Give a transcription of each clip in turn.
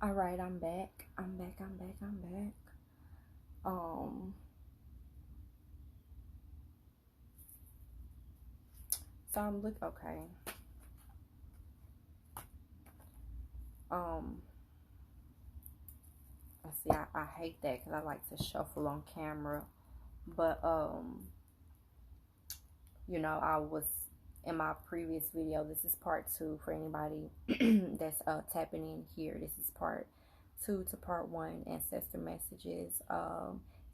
All right, I'm back. I'm back. So okay. Um, let's see. I hate that because I like to shuffle on camera, but I was in my previous video. This is part 2 for anybody that's tapping in here. This is part 2 to part 1, ancestor messages.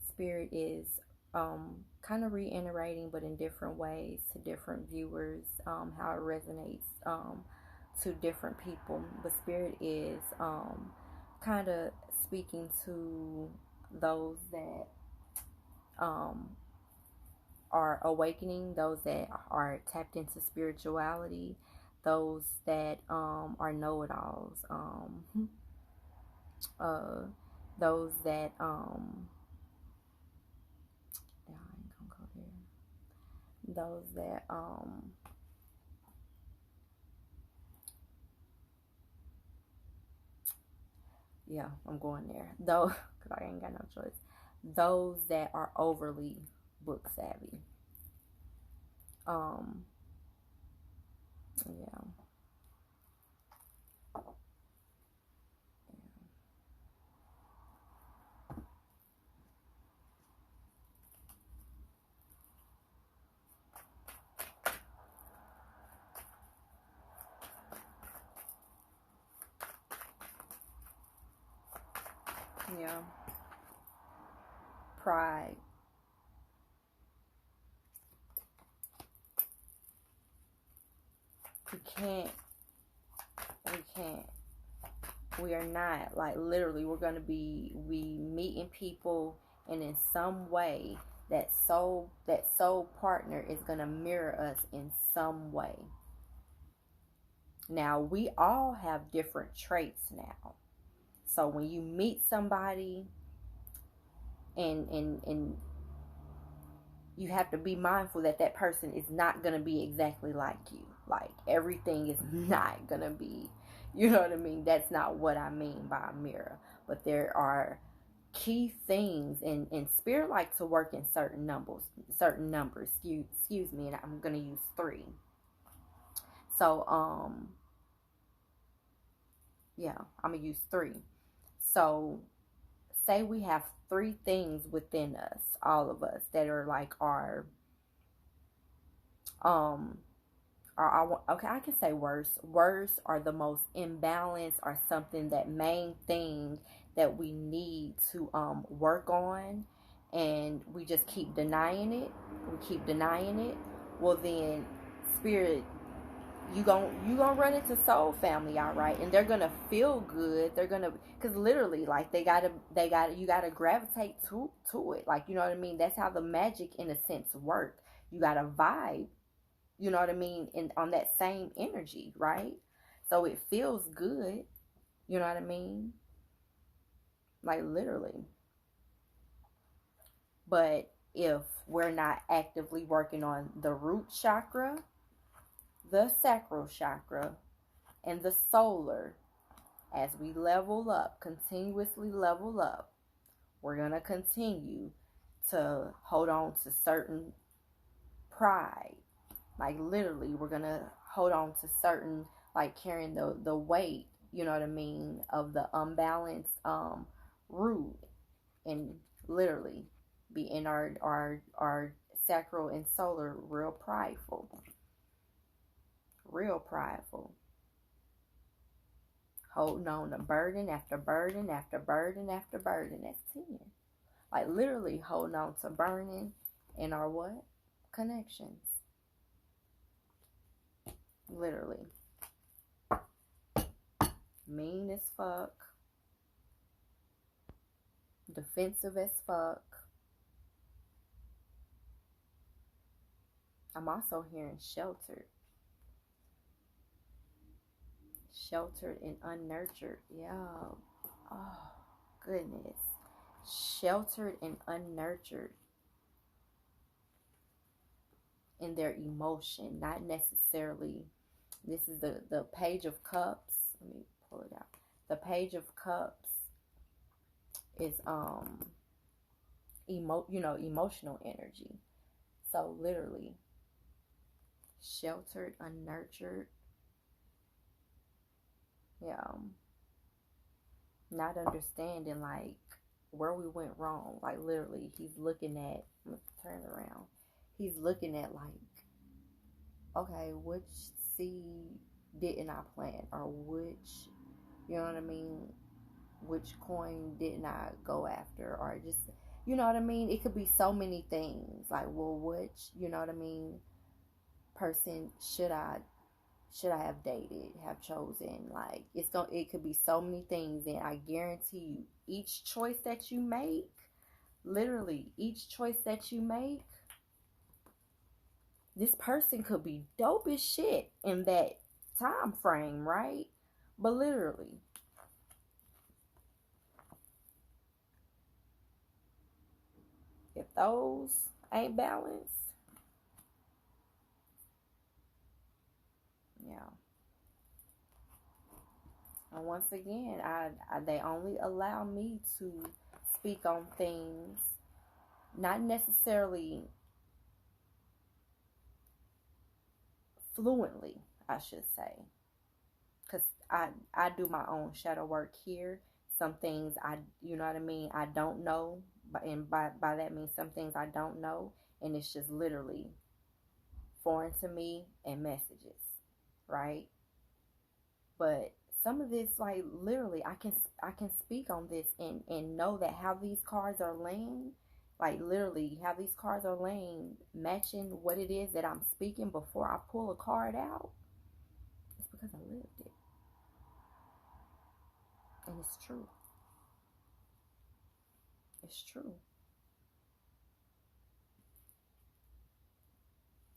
Spirit is kind of reiterating, but in different ways to different viewers, how it resonates to different people. But Spirit is kind of speaking to those that are awakening, those that are tapped into spirituality, those that are know-it-alls, those that yeah, I ain't gonna go there. Those that yeah, I'm going there though, because I ain't got no choice. Those that are overly book savvy. Yeah. Yeah. Pride. We can't. We are not, like, literally, we're going to be meeting people, and in some way that soul partner is going to mirror us in some way. Now, we all have different traits now. So when you meet somebody, and you have to be mindful that that person is not going to be exactly like you. Like, everything is not going to be, you know what I mean? That's not what I mean by a mirror. But there are key things, and Spirit like to work in certain numbers, excuse me, and I'm going to use 3. So, yeah, I'm going to use 3. So, say we have 3 things within us, all of us, that are like our okay, I can say worse are the most imbalanced, or something, that main thing that we need to work on, and we just keep denying it. Well, then, Spirit, you gonna run into soul family, all right, and they're gonna feel good. They're gonna, because literally, like, you gotta gravitate to it, like, you know what I mean? That's how the magic, in a sense, work. You gotta vibe, you know what I mean, and on that same energy, right? So it feels good, you know what I mean, like, literally. But if we're not actively working on the root chakra, the sacral chakra, and the solar, as we level up, continuously level up, we're going to continue to hold on to certain pride. Like, literally, we're going to hold on to certain, like, carrying the weight, you know what I mean, of the unbalanced root, and literally be in our sacral and solar real prideful. Holding on to burden after burden after burden after burden. That's 10. Like, literally holding on to burning in our what? Connections. Literally. Mean as fuck. Defensive as fuck. I'm also hearing sheltered. Sheltered and unnurtured. Yeah. Oh, goodness. Sheltered and unnurtured in their emotion. Not necessarily. This is the Page of Cups. Let me pull it out. The Page of Cups is emotional energy. So literally, sheltered, unnurtured. Yeah. Not understanding like where we went wrong. Like literally, he's looking at, let's turn it around. He's looking at like, okay, which seed didn't I plant, or which, you know what I mean, which coin didn't I go after, or just, you know what I mean. It could be so many things. Like, well, which, you know what I mean, person should I have dated, have chosen? Like, it could be so many things, and I guarantee you, each choice that you make, literally, each choice that you make, this person could be dope as shit in that time frame, right? But literally, if those ain't balanced, yeah. And once again, they only allow me to speak on things, not necessarily fluently, I should say, because I do my own shadow work here. Some things you know what I mean, I don't know, and by that means some things I don't know, and it's just literally foreign to me and messages, right? But some of this, like literally, I can speak on this and know that how these cards are laying, like literally how these cards are laying, matching what it is that I'm speaking before I pull a card out. It's because I lived it, and it's true. It's true.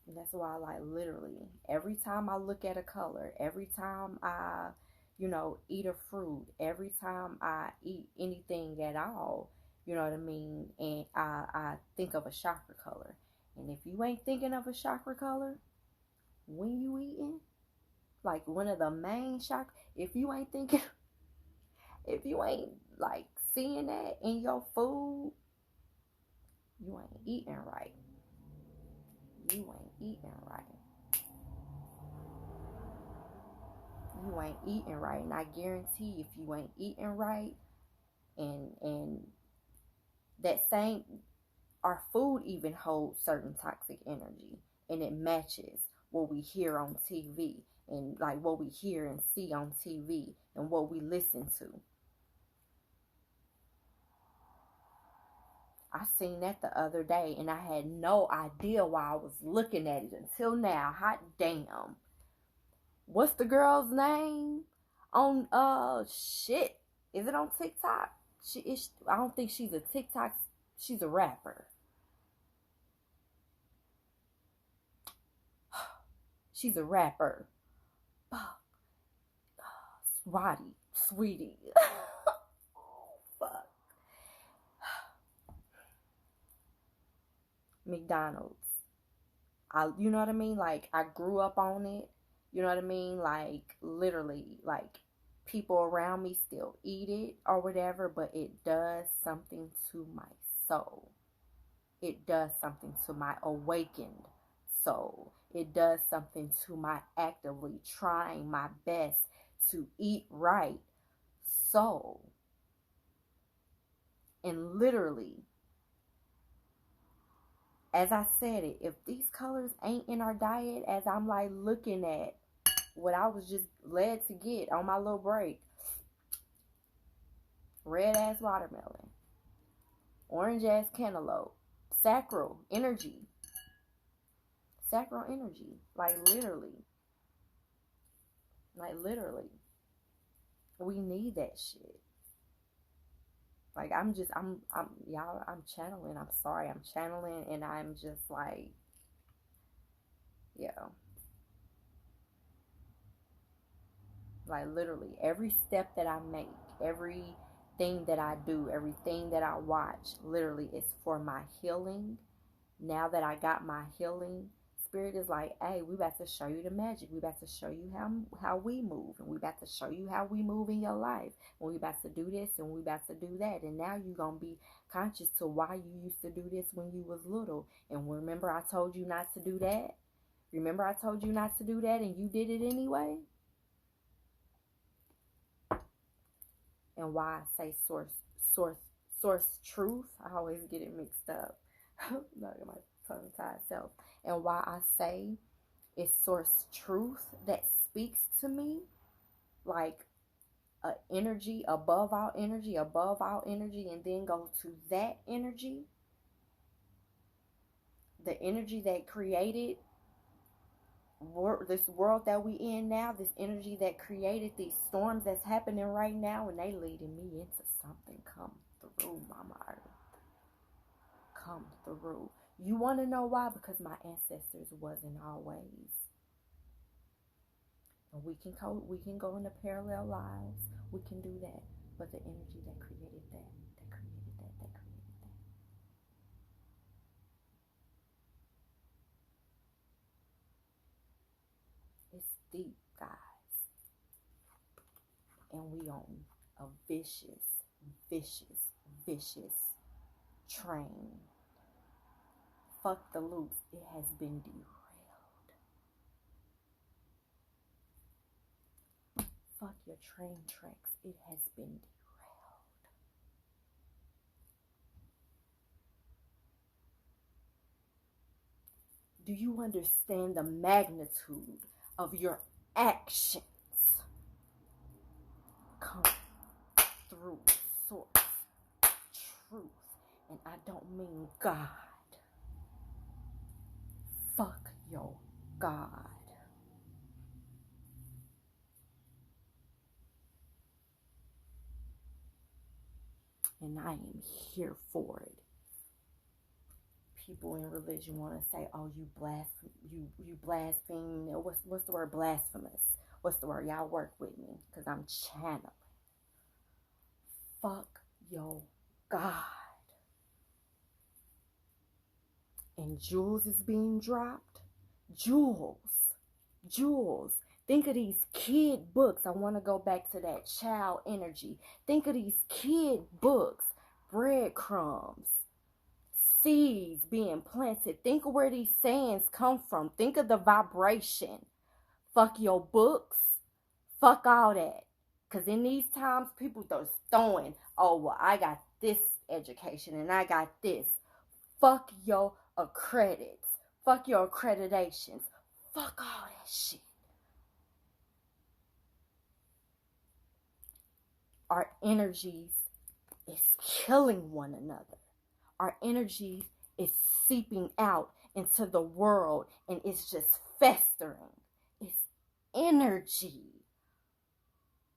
And that's why, like literally, every time I look at a color, every time I, eat a fruit, every time I eat anything at all, you know what I mean, and I think of a chakra color. And if you ain't thinking of a chakra color when you eating, like one of the main chakra, if you ain't thinking, if you ain't like seeing that in your food, you ain't eating right. You ain't eating right. You ain't eating right. And I guarantee if you ain't eating right, and that same, our food even holds certain toxic energy, and it matches what we hear on TV, and like what we hear and see on TV, and what we listen to. I seen that the other day, and I had no idea why I was looking at it until now. Hot damn. What's the girl's name on shit? Is it on TikTok? I don't think she's a TikTok. She's a rapper. She's a rapper. Sweetie. Fuck. McDonald's. You know what I mean? Like, I grew up on it. You know what I mean? Like, literally, like, people around me still eat it or whatever, but it does something to my soul. It does something to my awakened soul. It does something to my actively trying my best to eat right soul. And literally, as I said it, if these colors ain't in our diet, as I'm like looking at what I was just led to get on my little break, red ass watermelon, orange ass cantaloupe, sacral energy, like literally, we need that shit. Like, y'all, I'm channeling. I'm sorry, I'm channeling, and I'm just like, yeah. Like, literally, every step that I make, everything that I do, everything that I watch, literally is for my healing. Now that I got my healing, Spirit is like, hey, we about to show you the magic. We about to show you how we move. And we about to show you how we move in your life. And we about to do this and we about to do that. And now you're going to be conscious to why you used to do this when you was little. And remember I told you not to do that? Remember I told you not to do that and you did it anyway? And why I say source truth. I always get it mixed up. Not in my tongue-tied self. And why I say it's source truth that speaks to me, like a energy above all energy, and then go to that energy, the energy that created this world that we in now, this energy that created these storms that's happening right now, and they leading me into something. Come through, Mama Earth. Come through. You want to know why? Because my ancestors wasn't always. And we can go into parallel lives. We can do that. But the energy that created that created that. It's deep, guys. And we on a vicious train. Fuck the loops. It has been derailed. Fuck your train tracks. It has been derailed. Do you understand the magnitude of your actions? Come through source truth. And I don't mean God. Fuck your God. And I am here for it. People in religion want to say, oh, you blaspheme. What's the word? Blasphemous. What's the word? Y'all work with me, because I'm channeling. Fuck your God. And jewels is being dropped. Jewels. Think of these kid books. I want to go back to that child energy. Think of these kid books. Breadcrumbs. Seeds being planted. Think of where these sayings come from. Think of the vibration. Fuck your books. Fuck all that. Because in these times, people are throwing, oh, well, I got this education and I got this. Fuck your accredits. Fuck your accreditations. Fuck all that shit. Our energies is killing one another. Our energy is seeping out into the world and it's just festering. It's energy.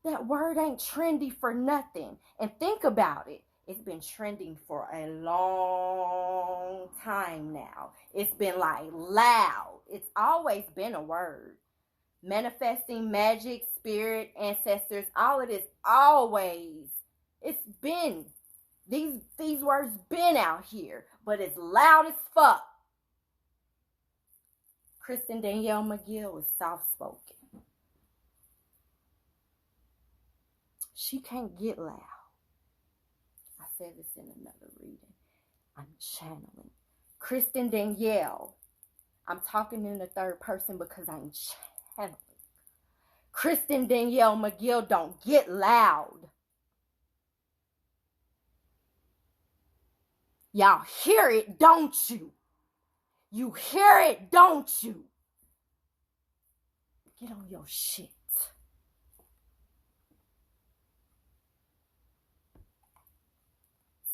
That word ain't trendy for nothing. And think about it. It's been trending for a long time now. It's been like loud. It's always been a word. Manifesting, magic, spirit, ancestors, all of this always. It's been. These words been out here. But it's loud as fuck. Kristen Danielle McGill is soft-spoken. She can't get loud. I said this in another reading. I'm channeling. Kristen Danielle. I'm talking in the third person because I'm channeling. Kristen Danielle McGill don't get loud. Y'all hear it, don't you? You hear it, don't you? Get on your shit.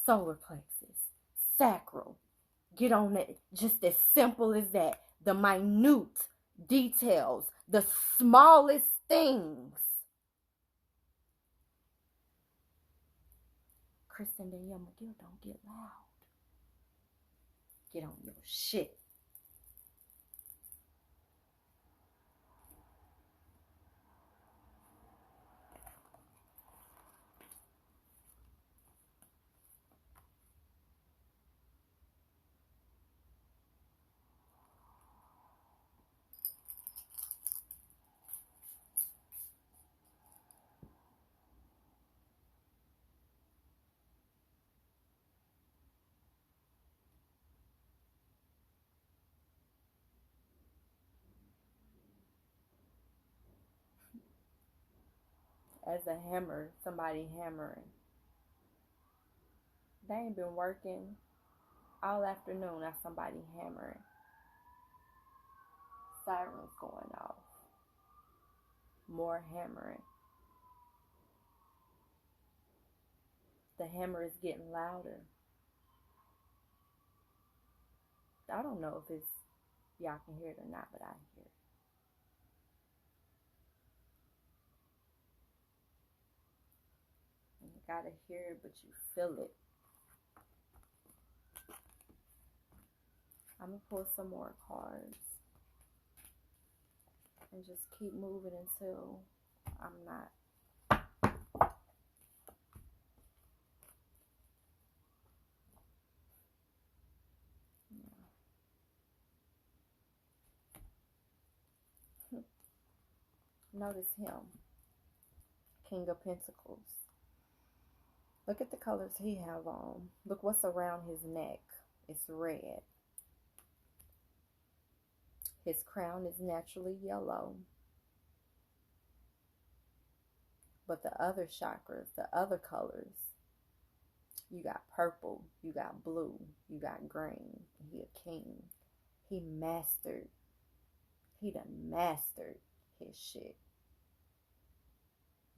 Solar plexus, sacral. Get on it. Just as simple as that. The minute details, the smallest things. Kristen Danielle McGill don't get loud. Get on your shit. as a hammer, somebody hammering. They ain't been working all afternoon. Now somebody hammering. Sirens going off. More hammering. The hammer is getting louder. I don't know if it's y'all can hear it or not, but I hear it. And you gotta hear it, but you feel it. I'm gonna pull some more cards and just keep moving until I'm not. Notice him. King of Pentacles. Look at the colors he have on. Look what's around his neck. It's red. His crown is naturally yellow. But the other chakras, the other colors, you got purple, you got blue, you got green. He a king. He done mastered his shit.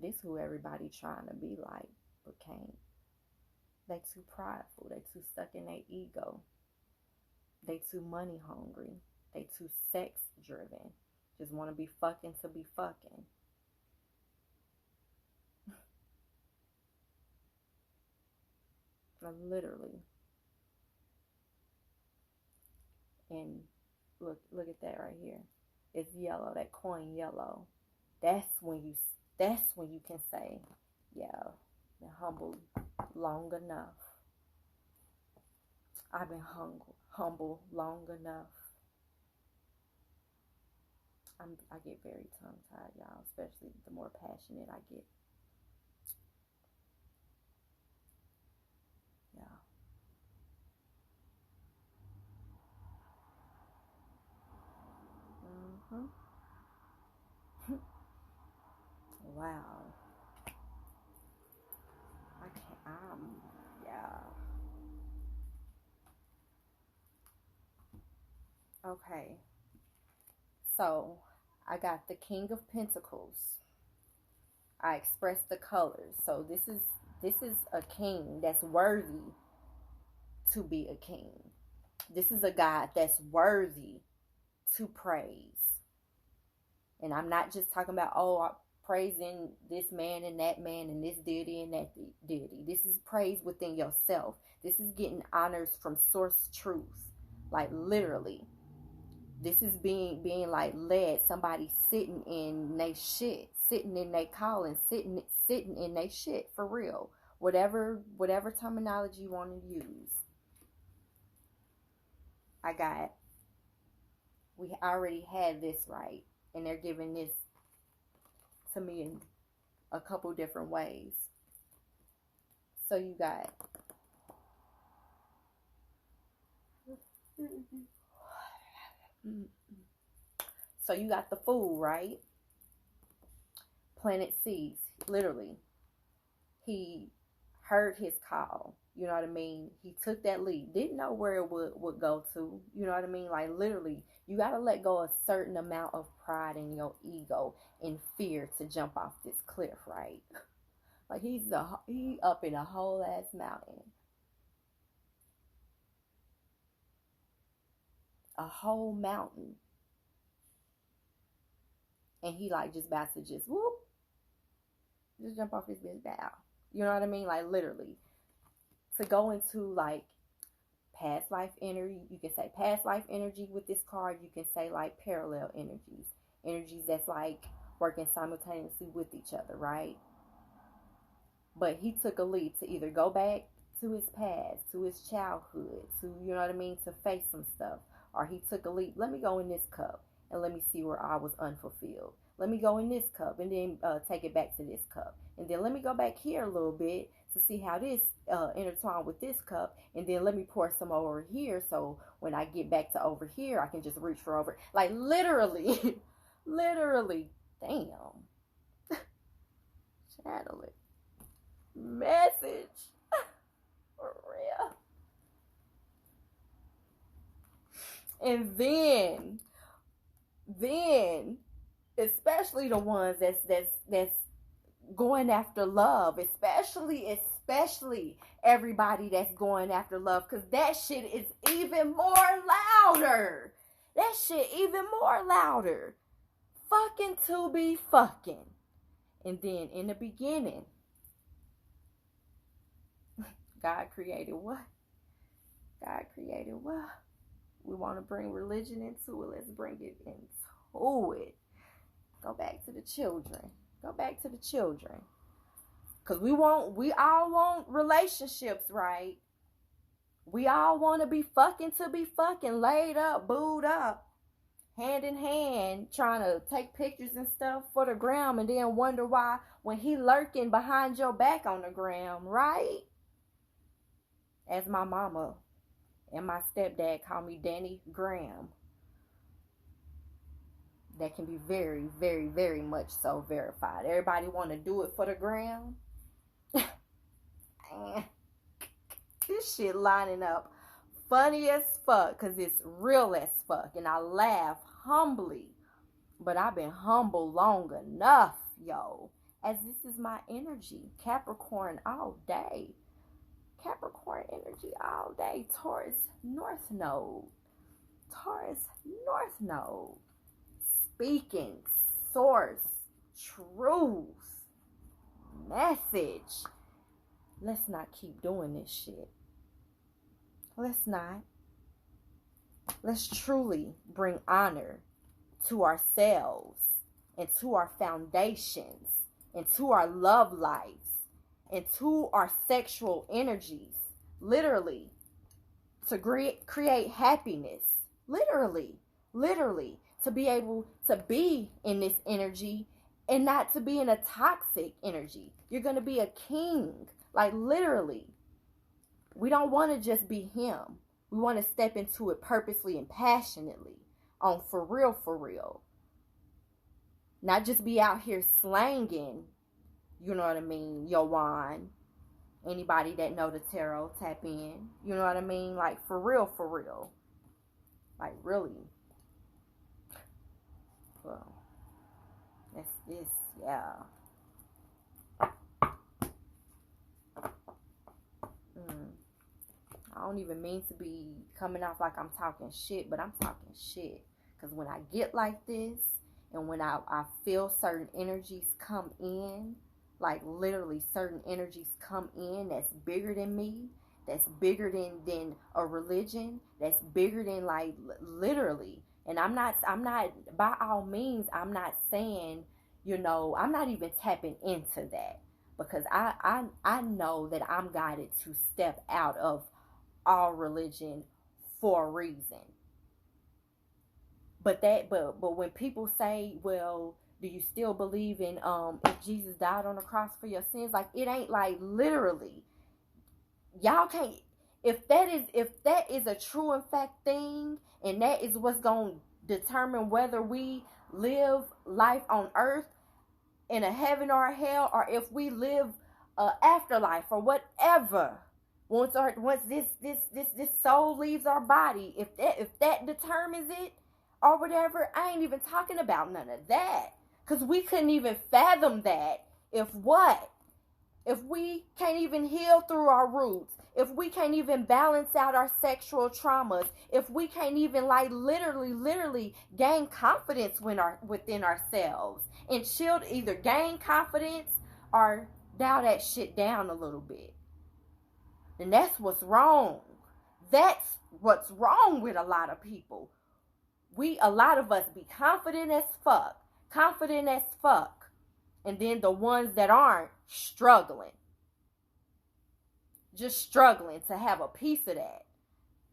This who everybody trying to be like, but can't. They too prideful. They too stuck in their ego. They too money hungry. They too sex driven. Just want to be fucking to be fucking. Literally. And look at that right here. It's yellow. That coin yellow. That's when you can say, yeah, been humbled long enough. I've been humble long enough. I get very tongue-tied, y'all, especially the more passionate I get. Yeah. Wow. Yeah. Okay. So, I got the King of Pentacles. I expressed the colors. So, this is a king that's worthy to be a king. This is a God that's worthy to praise. And I'm not just talking about, I'm praising this man and that man and this deity and that deity. This is praise within yourself. This is getting honors from source truth. Like literally. This is being like led. Somebody sitting in they shit. Sitting in they calling. Sitting in they shit. For real. Whatever terminology you want to use. We already had this right. And they're giving this to me in a couple different ways. So you got the Fool, right? Planted seeds, literally. He heard his call. You know what I mean? He took that lead. Didn't know where it would go to. You know what I mean? Like literally, you got to let go a certain amount of pride in your ego and fear to jump off this cliff, right? Like he up in a whole ass mountain. A whole mountain. And he like just about to just jump off his bitch down. You know what I mean? Like literally. To go into like past life energy, you can say past life energy with this card. You can say like parallel energies that's like working simultaneously with each other, right? But he took a leap to either go back to his past, to his childhood, to, you know what I mean, to face some stuff. Or he took a leap, let me go in this cup and let me see where I was unfulfilled. Let me go in this cup and then take it back to this cup. And then let me go back here a little bit to see how this intertwine with this cup. And then let me pour some over here. So when I get back to over here, I can just reach for over. Like literally, literally, damn. Channel it. Message. For real. And then, especially the ones that's going after love, especially everybody that's going after love, because that shit is even more louder. That shit even more louder. Fucking to be fucking. And then in the beginning, God created what? God created what? We want to bring religion into it. Let's bring it into it. Go back to the children. Go back to the children. Because we all want relationships, right? We all want to be fucking, laid up, booed up, hand in hand, trying to take pictures and stuff for the gram, and then wonder why when he lurking behind your back on the gram, right? As my mama and my stepdad call me Danny Graham. That can be very, very, very much so verified. Everybody want to do it for the gram. This shit lining up funny as fuck, because it's real as fuck. And I laugh humbly. But I've been humble long enough, yo. As this is my energy. Capricorn all day. Capricorn energy all day. Taurus North Node. Taurus North Node. Speaking, source, truth, message. Let's not keep doing this shit. Let's not. Let's truly bring honor to ourselves and to our foundations and to our love lives and to our sexual energies. Literally. To create happiness. Literally. To be able to be in this energy and not to be in a toxic energy. You're going to be a king. Like literally. We don't want to just be him. We want to step into it purposely and passionately. On for real. Not just be out here slanging. You know what I mean? Your wand. Anybody that know the tarot, tap in. You know what I mean? Like for real. Like really. Well, that's this, yeah. I don't even mean to be coming off like I'm talking shit, but I'm talking shit. Because when I get like this, and when I feel certain energies come in, like literally certain energies come in that's bigger than me, that's bigger than a religion, that's bigger than like literally. And I'm not, by all means, I'm not saying, I'm not even tapping into that. Because I know that I'm guided to step out of all religion for a reason. But when people say, well, do you still believe in if Jesus died on the cross for your sins? Like it ain't like literally. Y'all can't, if that is a true and fact thing, and that is what's going to determine whether we live life on earth in a heaven or a hell, or if we live afterlife or whatever. Once this soul leaves our body, if that determines it or whatever, I ain't even talking about none of that. Because we couldn't even fathom that. If we can't even heal through our roots, if we can't even balance out our sexual traumas, if we can't even like literally gain confidence within ourselves and shield, either gain confidence or dial that shit down a little bit. And that's what's wrong. That's what's wrong with a lot of people. A lot of us be confident as fuck. And then the ones that aren't, struggling. Just struggling to have a piece of that.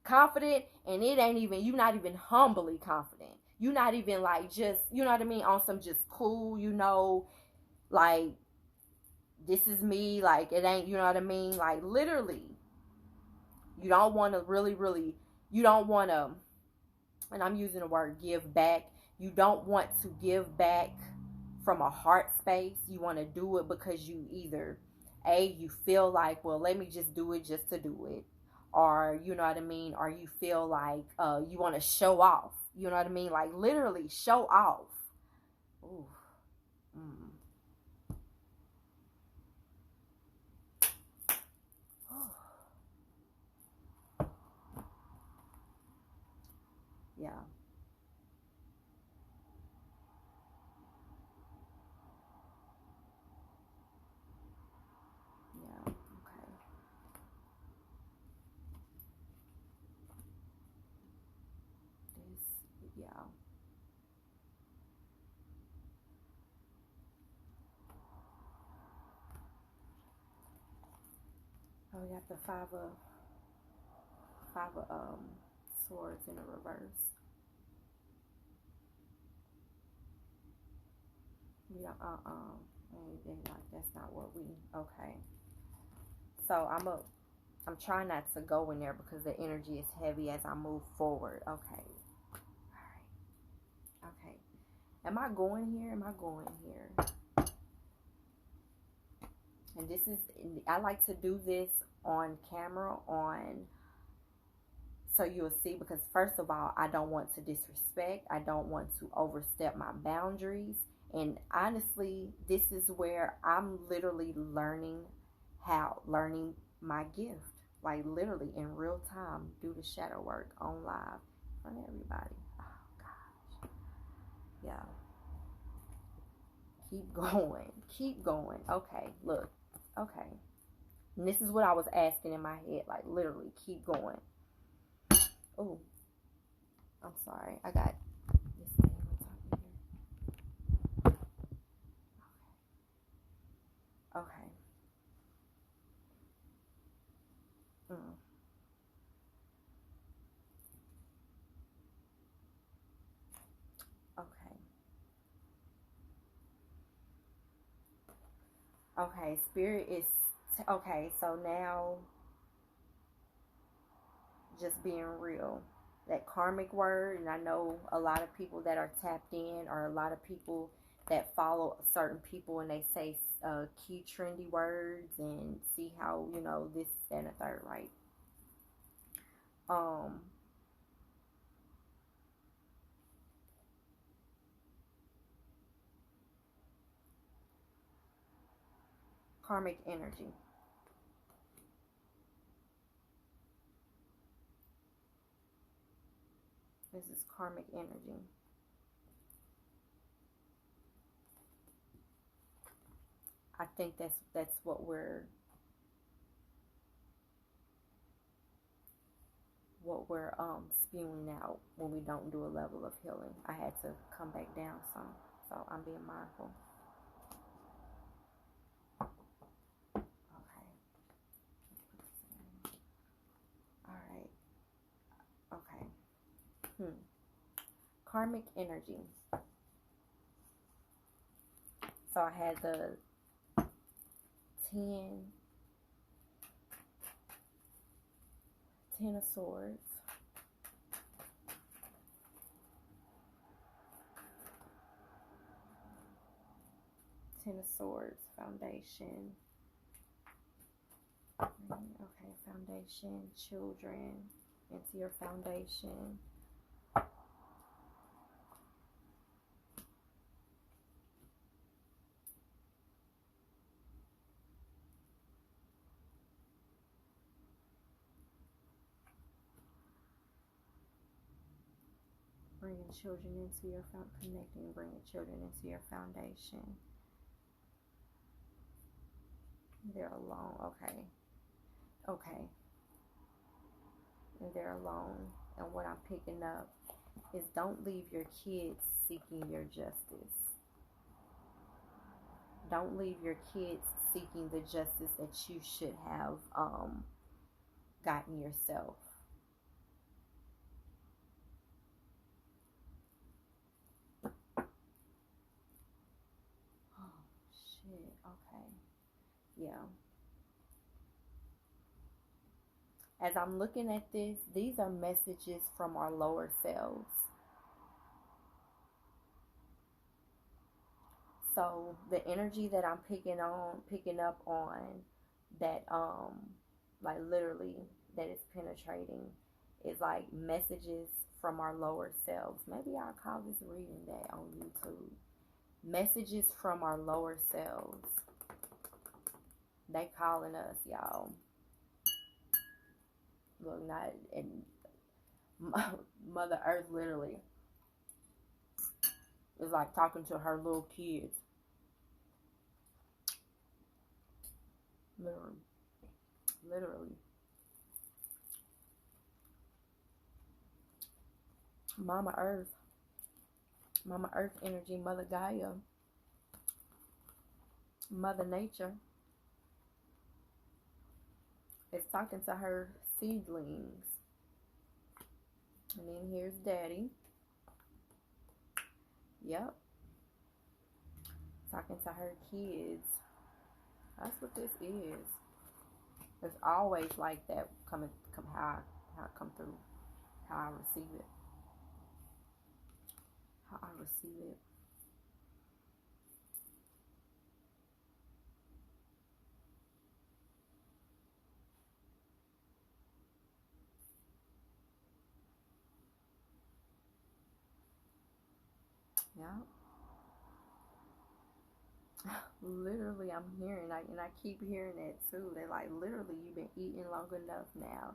Confident, and it ain't even, you're not even humbly confident. You're not even like just, you know what I mean, on some just cool, like, this is me, like, it ain't, you know what I mean, like, literally. You don't want to really, you don't want to, and I'm using the word give back. You don't want to give back from a heart space. You want to do it because you either, you feel like, well, let me just do it just to do it. Or, you know what I mean? Or you feel like you want to show off. You know what I mean? Like, literally show off. Ooh. Mm. Yeah. Yeah. Okay. Yeah. Oh, we got the five of swords in a reverse. Yeah, that's not what we, okay. So I'm trying not to go in there because the energy is heavy as I move forward. Okay. All right. Okay. Am I going here? Am I going here? And this is, I like to do this on camera, so you'll see, because first of all, I don't want to disrespect. I don't want to overstep my boundaries. And honestly, this is where I'm literally learning my gift. Like literally in real time, do the shadow work on live in front of everybody. Oh gosh. Yeah. Keep going. Keep going. Okay, look. Okay. And this is what I was asking in my head. Like literally, keep going. Oh, I'm sorry. I got this thing on top of here. Okay. Mm. Okay. Okay. Spirit is okay. So now, just being real, that karmic word, and I know a lot of people that are tapped in, or a lot of people that follow certain people, and they say key trendy words and see how, you know, this and a third, right? Um, karmic energy. This is karmic energy. I think that's what we're spewing out when we don't do a level of healing. I had to come back down some, so I'm being mindful. Okay. All right. Okay. Karmic energy. So I had the 10 of Swords. Ten of Swords, foundation. Okay, foundation, children, into your foundation. Bringing children into your connecting, bringing children into your foundation. They're alone. Okay. Okay. And they're alone. And what I'm picking up is, don't leave your kids seeking your justice. Don't leave your kids seeking the justice that you should have gotten yourself. Oh, shit. Okay. Yeah. As I'm looking at this, these are messages from our lower selves. So the energy that I'm picking up on, that like literally that is penetrating, is like messages from our lower selves. Maybe I'll call this reading that on YouTube. Messages from our lower selves. They calling us, y'all. Look, not and Mother Earth literally is like talking to her little kids. Literally. Mama Earth energy, Mother Gaia, Mother Nature is talking to her seedlings. And then here's Daddy. Yep. Talking to her kids. That's what this is. It's always like that how I come through, how I receive it. How I receive it. Yeah. Literally, I'm hearing, and I keep hearing that too. They're like, literally, you've been eating long enough now.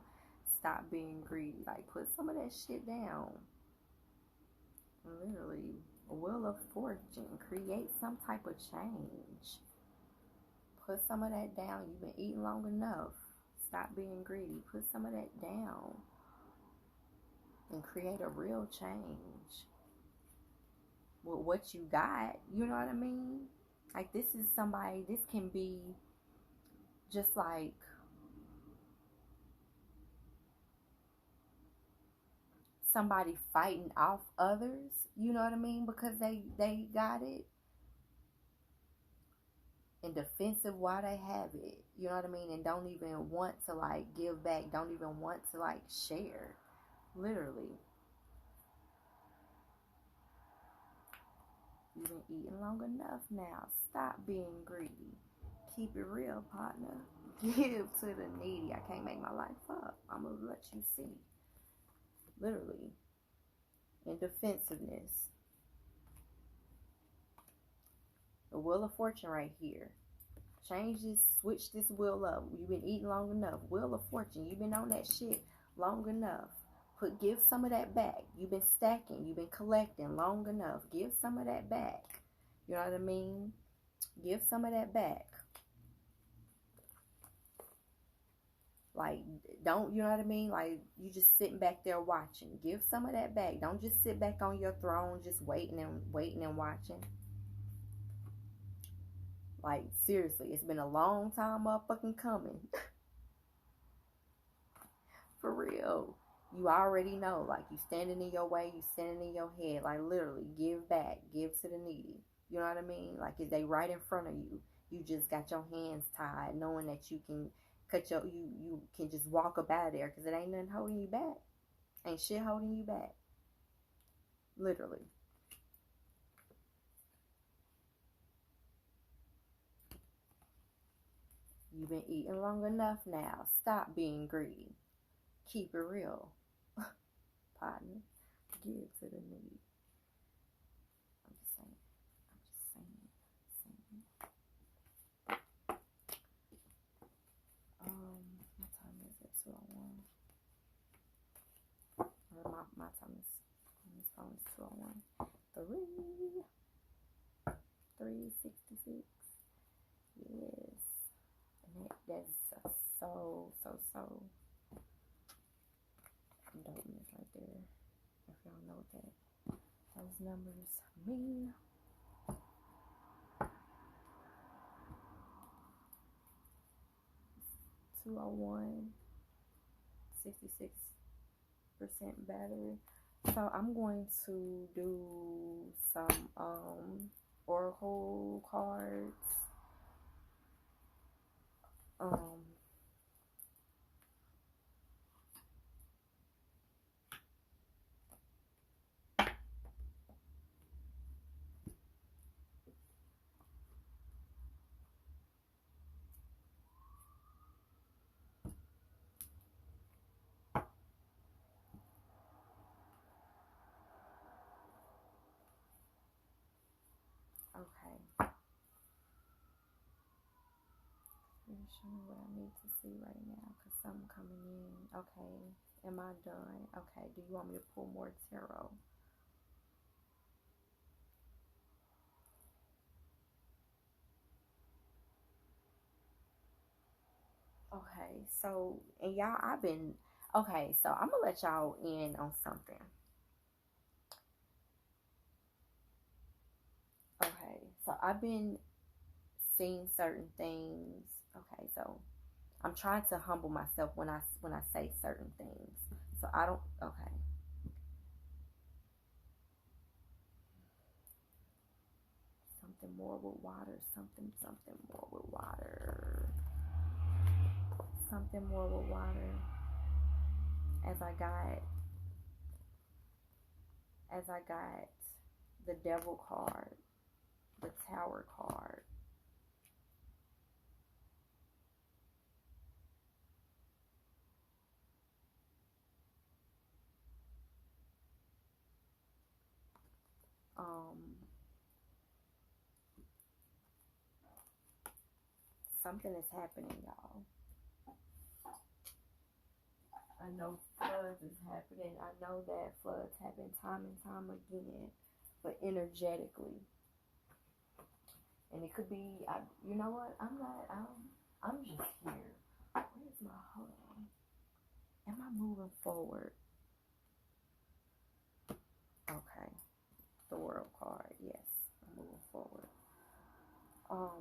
Stop being greedy. Like, put some of that shit down. Literally, a wheel of fortune. Create some type of change. Put some of that down. You've been eating long enough. Stop being greedy. Put some of that down. And create a real change. With what you got, you know what I mean? Like, this is somebody, this can be just like somebody fighting off others, you know what I mean? Because they got it. And defensive while they have it, you know what I mean? And don't even want to like give back, don't even want to like share, literally. You've been eating long enough now. Stop being greedy. Keep it real, partner. Give to the needy. I can't make my life up. I'm going to let you see. Literally. In defensiveness. The Wheel of Fortune right here. Change this, switch this wheel up. You've been eating long enough. Wheel of Fortune. You've been on that shit long enough. Give some of that back. You've been stacking. You've been collecting long enough. Give some of that back. You know what I mean? Give some of that back. Like, don't, you know what I mean? Like, you just sitting back there watching. Give some of that back. Don't just sit back on your throne just waiting and watching. Like, seriously, it's been a long time motherfucking coming. For real. You already know, like, you standing in your way, you standing in your head, like, literally, give back, give to the needy, you know what I mean? Like, if they right in front of you, you just got your hands tied, knowing that you can you can just walk up out of there, because it ain't nothing holding you back, ain't shit holding you back, literally. You've been eating long enough now, stop being greedy, keep it real. Partner, give to the needy. I'm just saying. What time is it? 2:01. My time is, this phone is 2:01. 3:66. Yes. And that's so dopeness right there. If y'all know what those numbers mean. It's 2:01, 66% battery. So I'm going to do some oracle cards. Okay. Show me what I need to see right now, because something coming in. Okay. Am I done? Okay. Do you want me to pull more tarot? Okay. So, and y'all, okay, so I'm going to let y'all in on something. Okay. So I've been seeing certain things. Okay. So I'm trying to humble myself when I say certain things. So I don't. Okay. Something more with water. Something more with water. Something more with water. As I got the Devil card, the Tower card. Something is happening, y'all. I know floods is happening. I know that floods happen time and time again, but energetically. And it could be, you know what? I'm just here. Where's my, hold on. Am I moving forward? Okay. The World card, yes. I'm moving forward. Okay.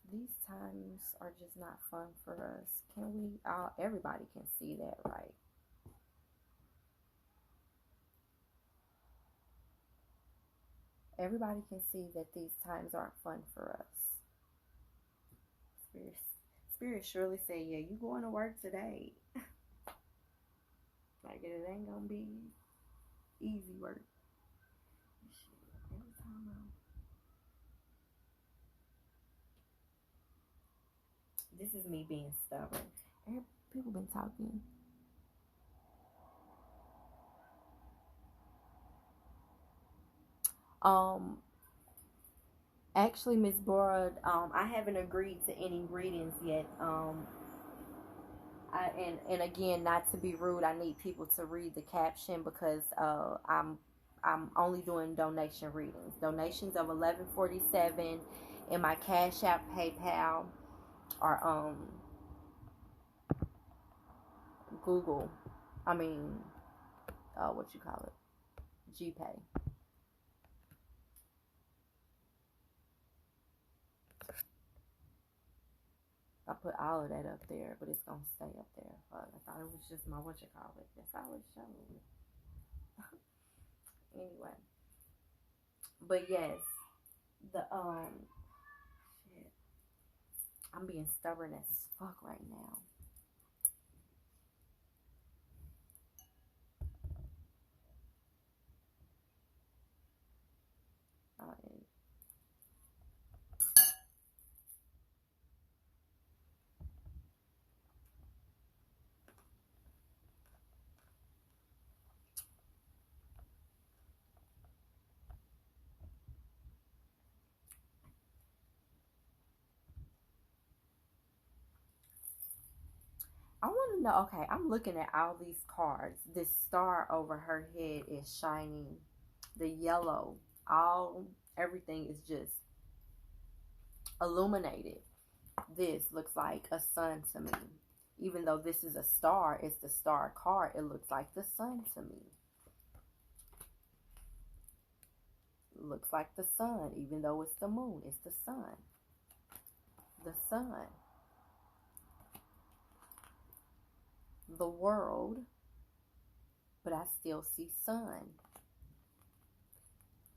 These times are just not fun for us. Can we, everybody can see that, right? Everybody can see that these times aren't fun for us. Spirit surely say, yeah, you going to work today. Like, it ain't gonna be easy work. Shit, every time this is me being stubborn. People been talking. Actually, Miss Bora, I haven't agreed to any readings yet. And again, not to be rude, I need people to read the caption, because I'm only doing donation readings. Donations of $11.47 in my Cash App, PayPal, or Google. I mean, what you call it? GPay. I put all of that up there, but it's gonna stay up there. I thought it was just my whatchamacallit. That's all it showed. Anyway, but yes, the shit. I'm being stubborn as fuck right now. I want to know. Okay, I'm looking at all these cards. This star over her head is shining. The yellow, everything is just illuminated. This looks like a sun to me. Even though this is a star, it's the star card, it looks like the sun to me. It looks like the sun, even though it's the moon, it's the sun. The sun. The world, but I still see sun.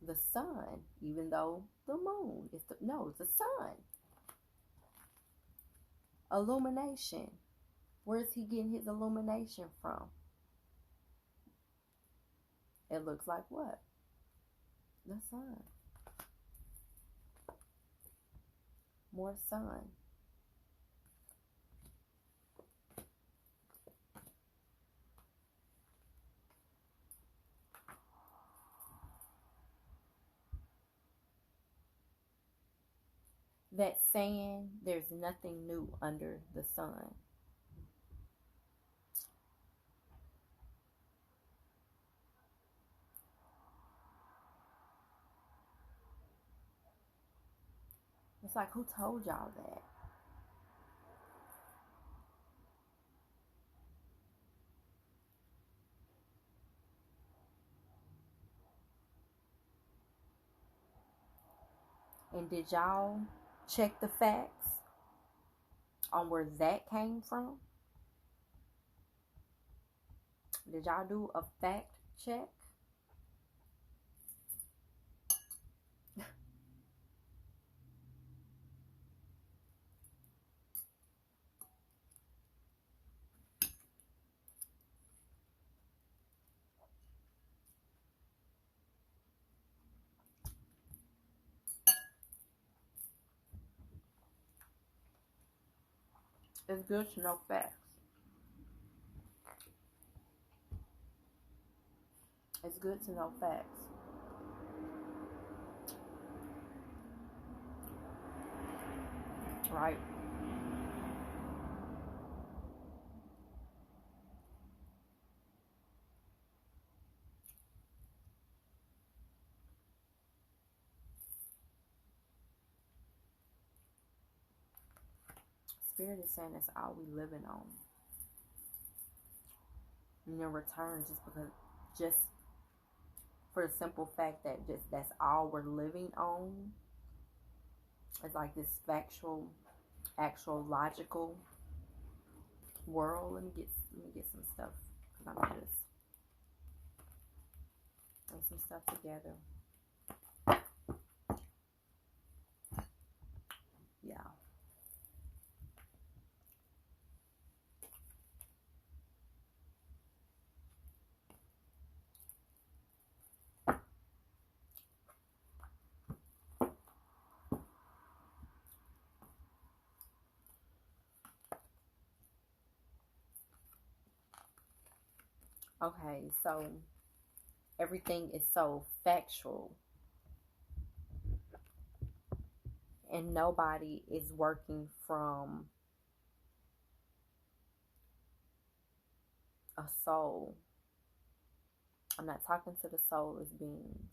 The sun, even though the moon is it's the sun. Illumination. Where's he getting his illumination from? It looks like what? The sun. More sun. That saying, there's nothing new under the sun. It's like, who told y'all that? And did y'all check the facts on where that came from? Did y'all do a fact check? It's good to know facts. It's good to know facts. Right? Spirit is saying that's all we living on. And in return, just for the simple fact that that's all we're living on. It's like this factual, actual, logical world. Let me get some stuff, because I'm just get some stuff together. Yeah. Okay, so everything is so factual, and nobody is working from a soul. I'm not talking to the soulless beings.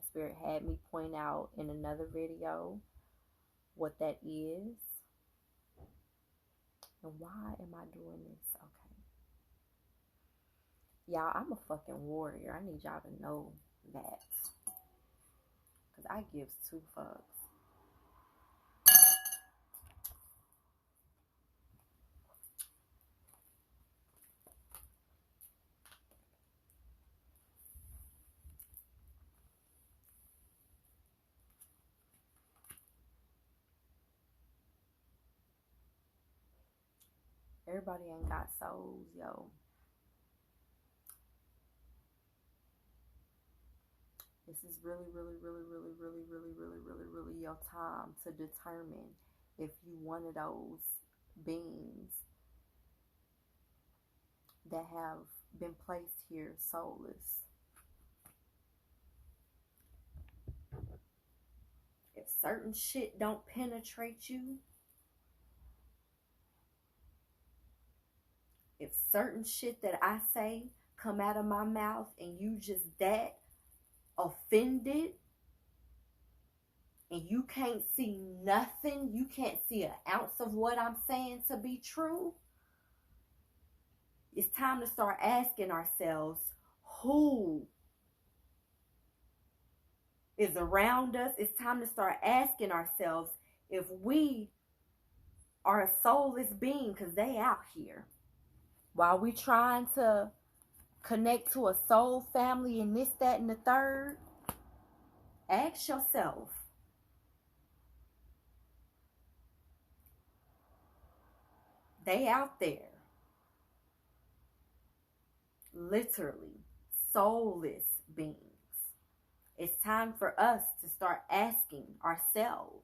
Spirit had me point out in another video what that is. And why am I doing this? Okay. Y'all, I'm a fucking warrior. I need y'all to know that. Because I gives two fucks. Everybody ain't got souls, yo. This is really, really, really, really, really, really, really, really, really your time to determine if you one of those beings that have been placed here soulless. If certain shit don't penetrate you, if certain shit that I say come out of my mouth and you just that offended and you can't see nothing, you can't see an ounce of what I'm saying to be true, it's time to start asking ourselves, who is around us? It's time to start asking ourselves if we are a soulless being, because they out here. While we trying to connect to a soul family and this, that, and the third, ask yourself, they out there, literally soulless beings. It's time for us to start asking ourselves,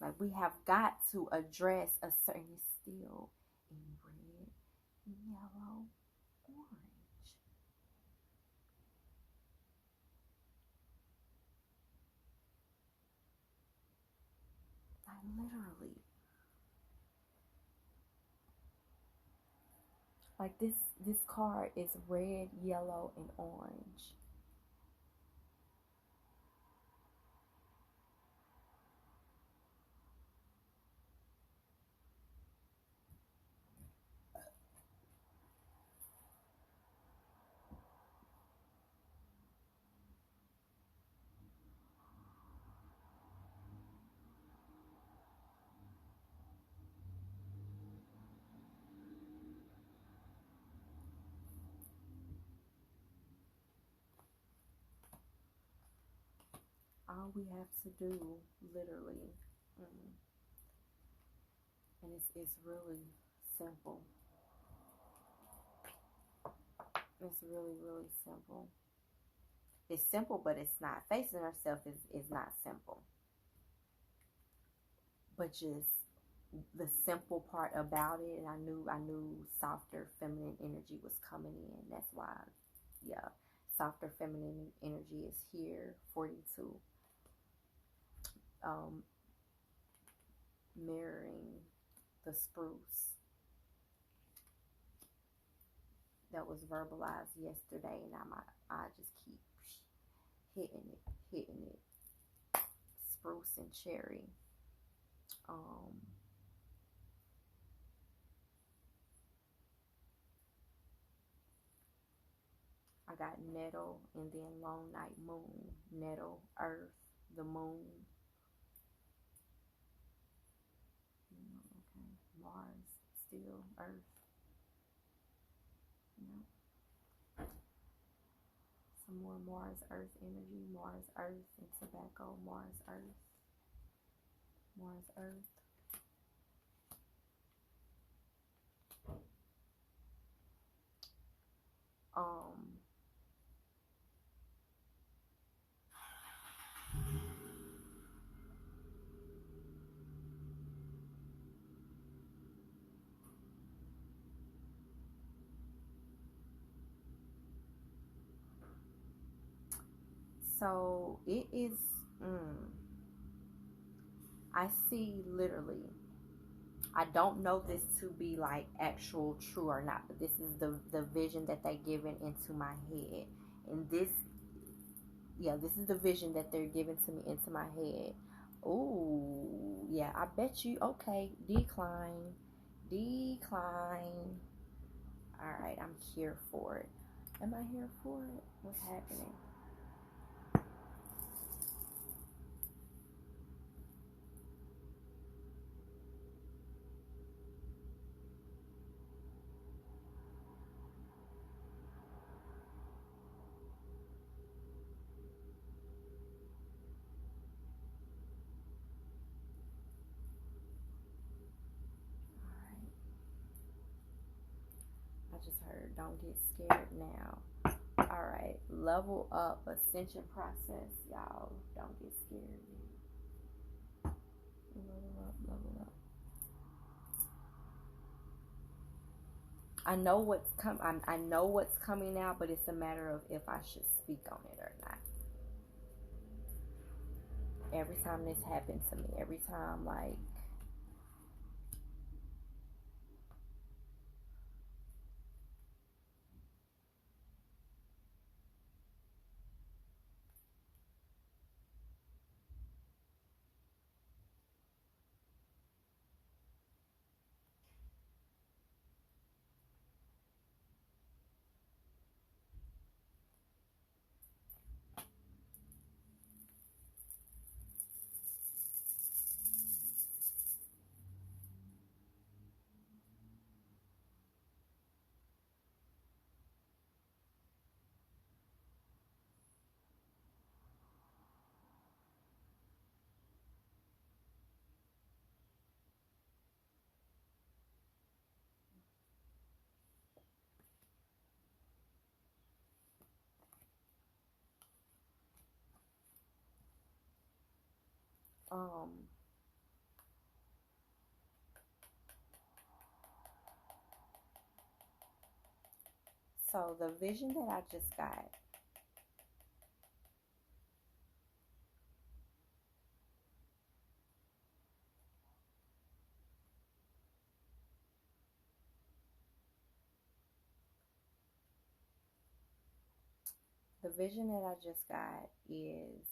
like, we have got to address a certain still in red, yellow, orange. Like, literally. Like, this card is red, yellow, and orange. All we have to do, literally, and it's really simple. It's really, really simple. It's simple, but it's not. Facing ourselves is not simple. But just the simple part about it, and I knew softer feminine energy was coming in. That's why, yeah, softer feminine energy is here. 42. Mirroring the spruce that was verbalized yesterday, and I just keep hitting it. Spruce and cherry. I got nettle, and then long night moon. Nettle, earth, the moon. Okay, Mars, still earth. Yeah. Some more Mars, earth energy. Mars, earth, and tobacco. Mars, earth. Mars, earth. So it is, I see literally, I don't know this to be like actual true or not, but this is the vision that they're giving into my head. And this is the vision that they're giving to me into my head. Oh, yeah, I bet you, okay, decline. All right, I'm here for it. Am I here for it? What's happening? I just heard, don't get scared now. All right, level up, ascension process, y'all. Don't get scared. Level up. I know what's I know what's coming out, but it's a matter of if I should speak on it or not. Every time this happened to me, every time, like, um, so the vision that I just got, is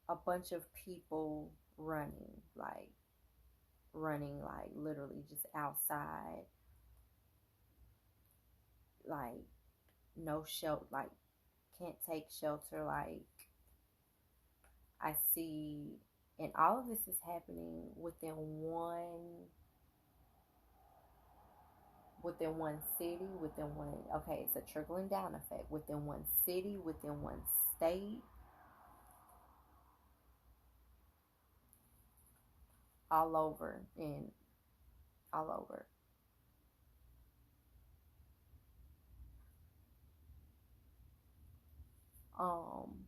a bunch of people running like literally just outside, like no shelter, like can't take shelter. Like I see, and all of this is happening within one city, within one, okay, it's a trickling down effect, within one city, within one state, all over, and all over. Um,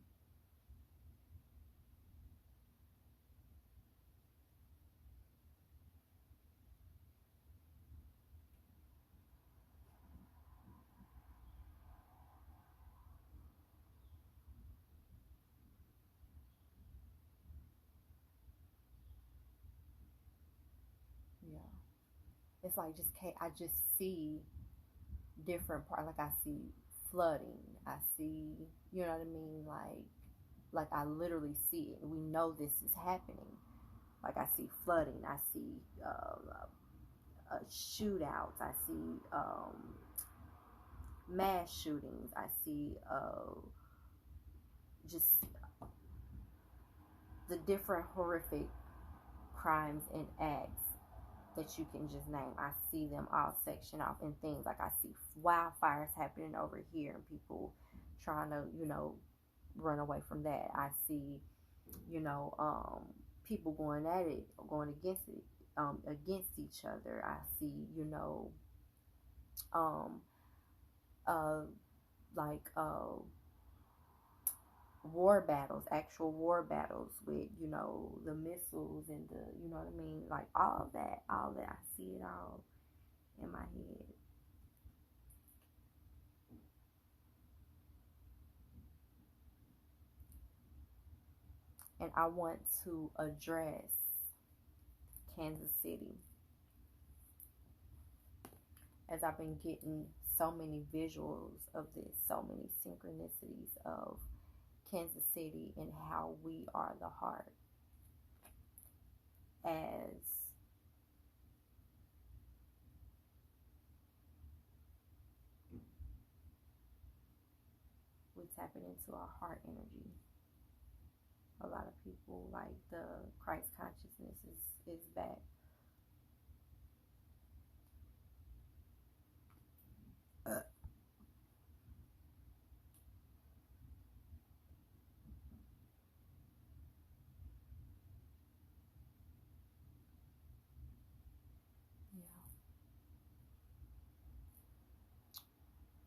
yeah, it's like I just see different parts. Like I see flooding. I see, you know what I mean? Like I literally see it. We know this is happening. Like I see flooding. I see shootouts. I see mass shootings. I see just the different horrific crimes and acts that you can just name. I see them all sectioned off in things. Like I see wildfires happening over here and people trying to, run away from that. I see, people going at it, going against it, against each other. I see, um, uh, like war battles, actual war battles with, the missiles and the, you know what I mean? Like all that, I see it all in my head. And I want to address Kansas City, as I've been getting so many visuals of this, so many synchronicities of Kansas City and how we are the heart. As we tapping into our heart energy, a lot of people, like, the Christ consciousness is back.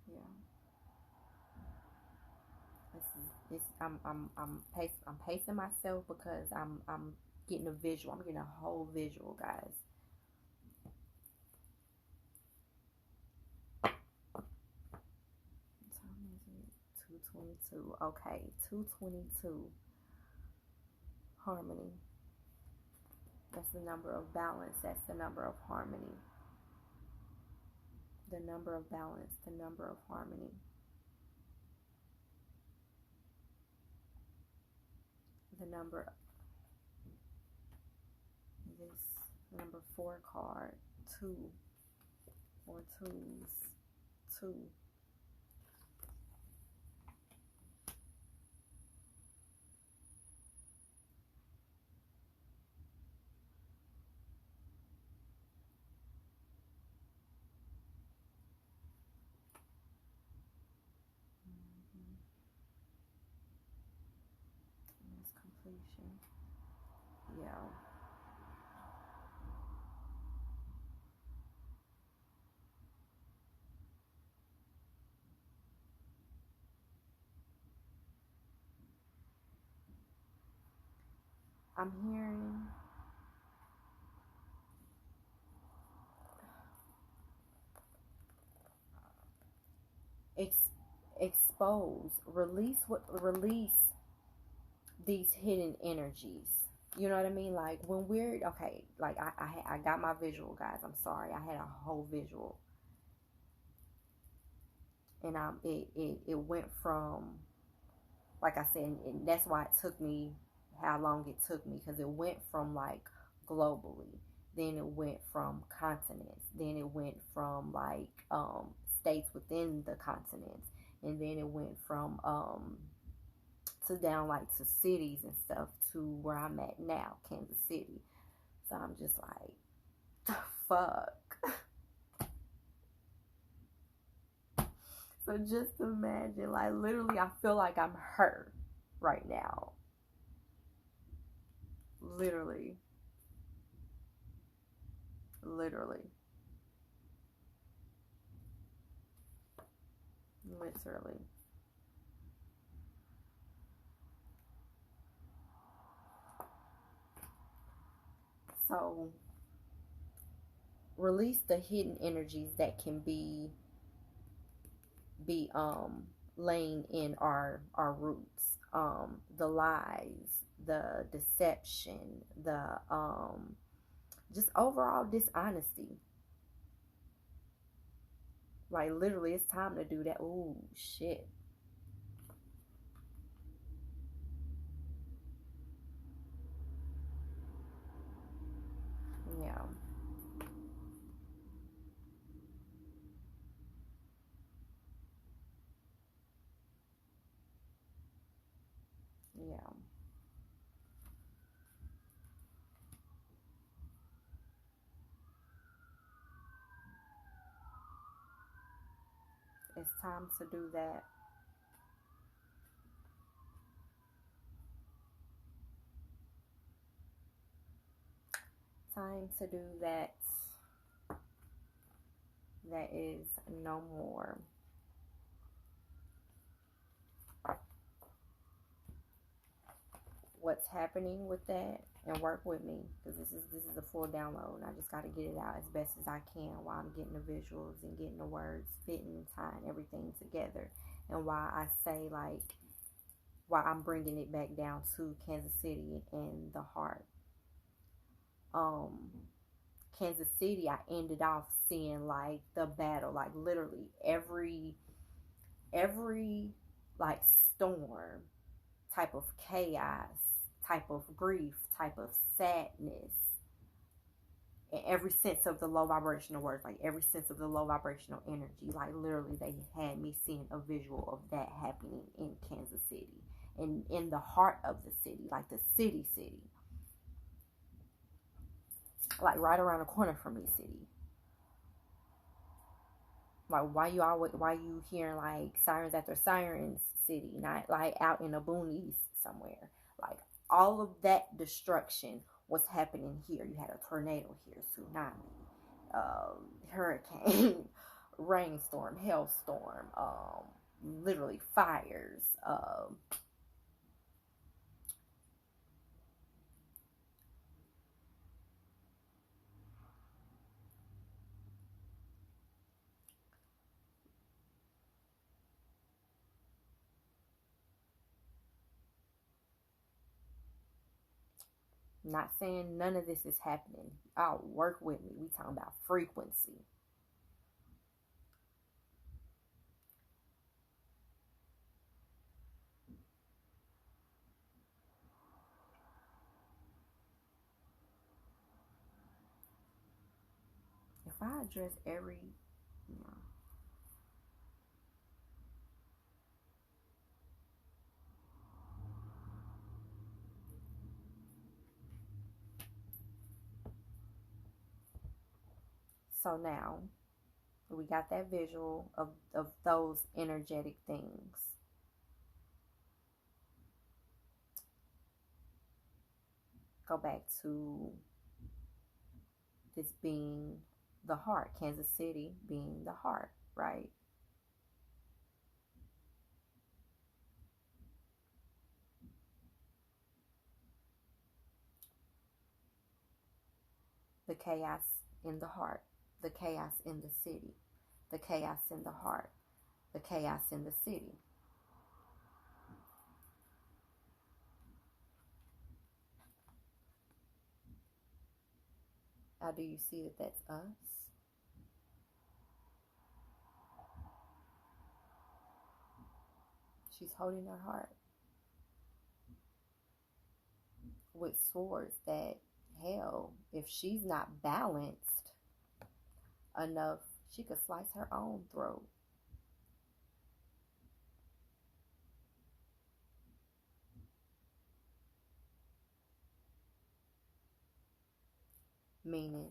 Yeah. I'm pacing myself because I'm getting a visual. I'm getting a whole visual, guys. What time is it? 222. Okay, 222. Harmony. That's the number of balance. That's the number of harmony. The number of balance. The number of harmony. The number. This number 4 card. 2. 4 twos. 2. Completion. Yeah. I'm hearing expose, release these hidden energies. You know what I mean? Like when we're okay, like I got my visual, guys. I'm sorry, I had a whole visual, and it went from, like I said, and that's why it took me how long it took me, because it went from like globally, then it went from continents, then it went from like states within the continents, and then it went from to down like to cities and stuff to where I'm at now, Kansas City. So I'm just like, the fuck. So just imagine, like literally I feel like I'm her right now. Literally. Literally. So release the hidden energies that can be laying in our roots, the lies, the deception, the just overall dishonesty. Like literally it's time to do that. Ooh, shit. Yeah. Yeah. It's time to do that. Time to do that. That is no more. What's happening with that, and work with me, because this is a full download, and I just got to get it out as best as I can while I'm getting the visuals and getting the words fitting, tying everything together, and why I say like why I'm bringing it back down to Kansas City and the heart. Kansas City, I ended off seeing like the battle, like literally every like storm, type of chaos, type of grief, type of sadness, in every sense of the low vibrational words, like every sense of the low vibrational energy. Like literally they had me seeing a visual of that happening in Kansas City, and in the heart of the city, like the city, like right around the corner from me, city. Like why you hearing like sirens after sirens, city, not like out in the boonies somewhere. Like all of that destruction was happening here. You had a tornado here, tsunami, hurricane, rainstorm, hailstorm, literally fires, Not saying none of this is happening. I'll work with me. We talking about frequency. If I address every, so now we got that visual of those energetic things. Go back to this being the heart, Kansas City being the heart, right? The chaos in the heart, the chaos in the city, the chaos in the heart, the chaos in the city. How do you see that that's us? She's holding her heart with swords that, hell, if she's not balanced enough, she could slice her own throat. Meaning,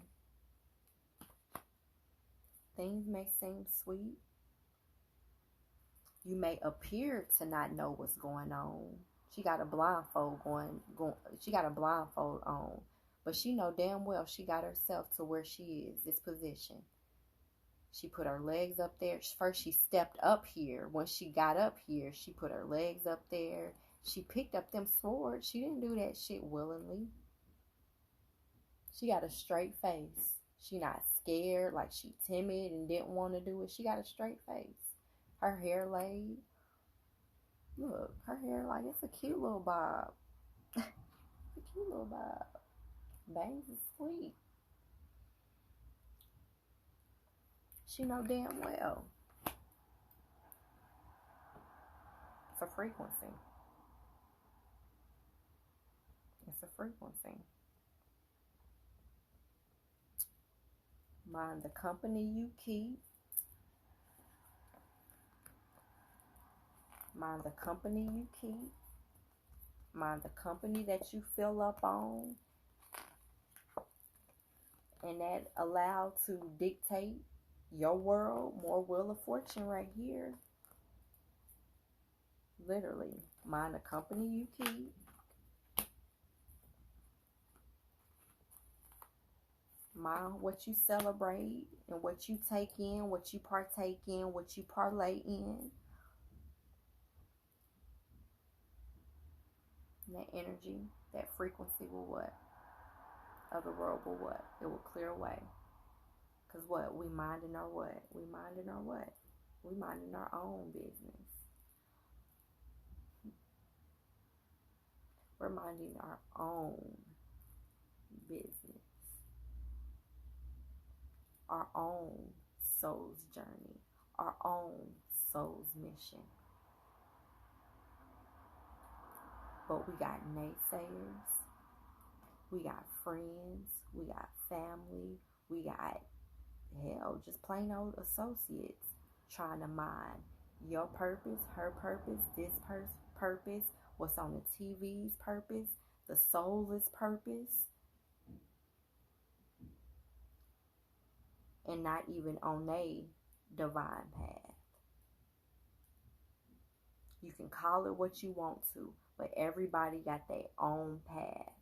things may seem sweet. You may appear to not know what's going on. She got a blindfold she got a blindfold on, but she know damn well she got herself to where she is, this position. She put her legs up there. First she stepped up here. When she got up here, she put her legs up there. She picked up them swords. She didn't do that shit willingly. She got a straight face. She not scared, like she timid and didn't want to do it. She got a straight face. Her hair laid. Look, her hair, like, it's a cute little bob. It's a cute little bob. Bangs is sweet. She know damn well. It's a frequency. It's a frequency. Mind the company you keep. Mind the company you keep. Mind the company that you fill up on. And that allowed to dictate your world. More Wheel of Fortune right here. Literally. Mind the company you keep. Mind what you celebrate and what you take in, what you partake in, what you parlay in. And that energy, that frequency will what? Of the world will what? It will clear away. Because what? We minding our what? We minding our what? We minding our own business. We're minding our own business. Our own soul's journey. Our own soul's mission. But we got naysayers. We got friends. We got family. We got, hell, just plain old associates trying to mine your purpose, her purpose, this purpose, what's on the TV's purpose, the soulless purpose, and not even on a divine path. You can call it what you want to, but everybody got their own path,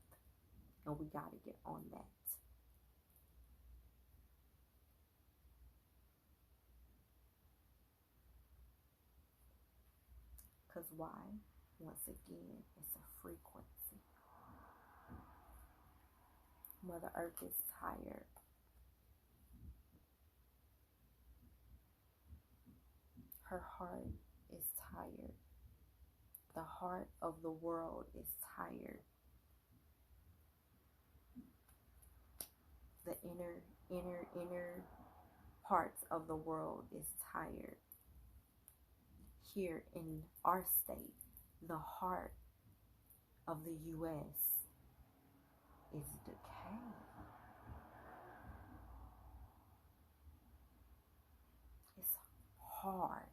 and we got to get on that. Because why? Once again, it's a frequency. Mother Earth is tired. Her heart is tired. The heart of the world is tired. the inner parts of the world is tired. Here in our state, the heart of the U.S. is decaying. It's hard.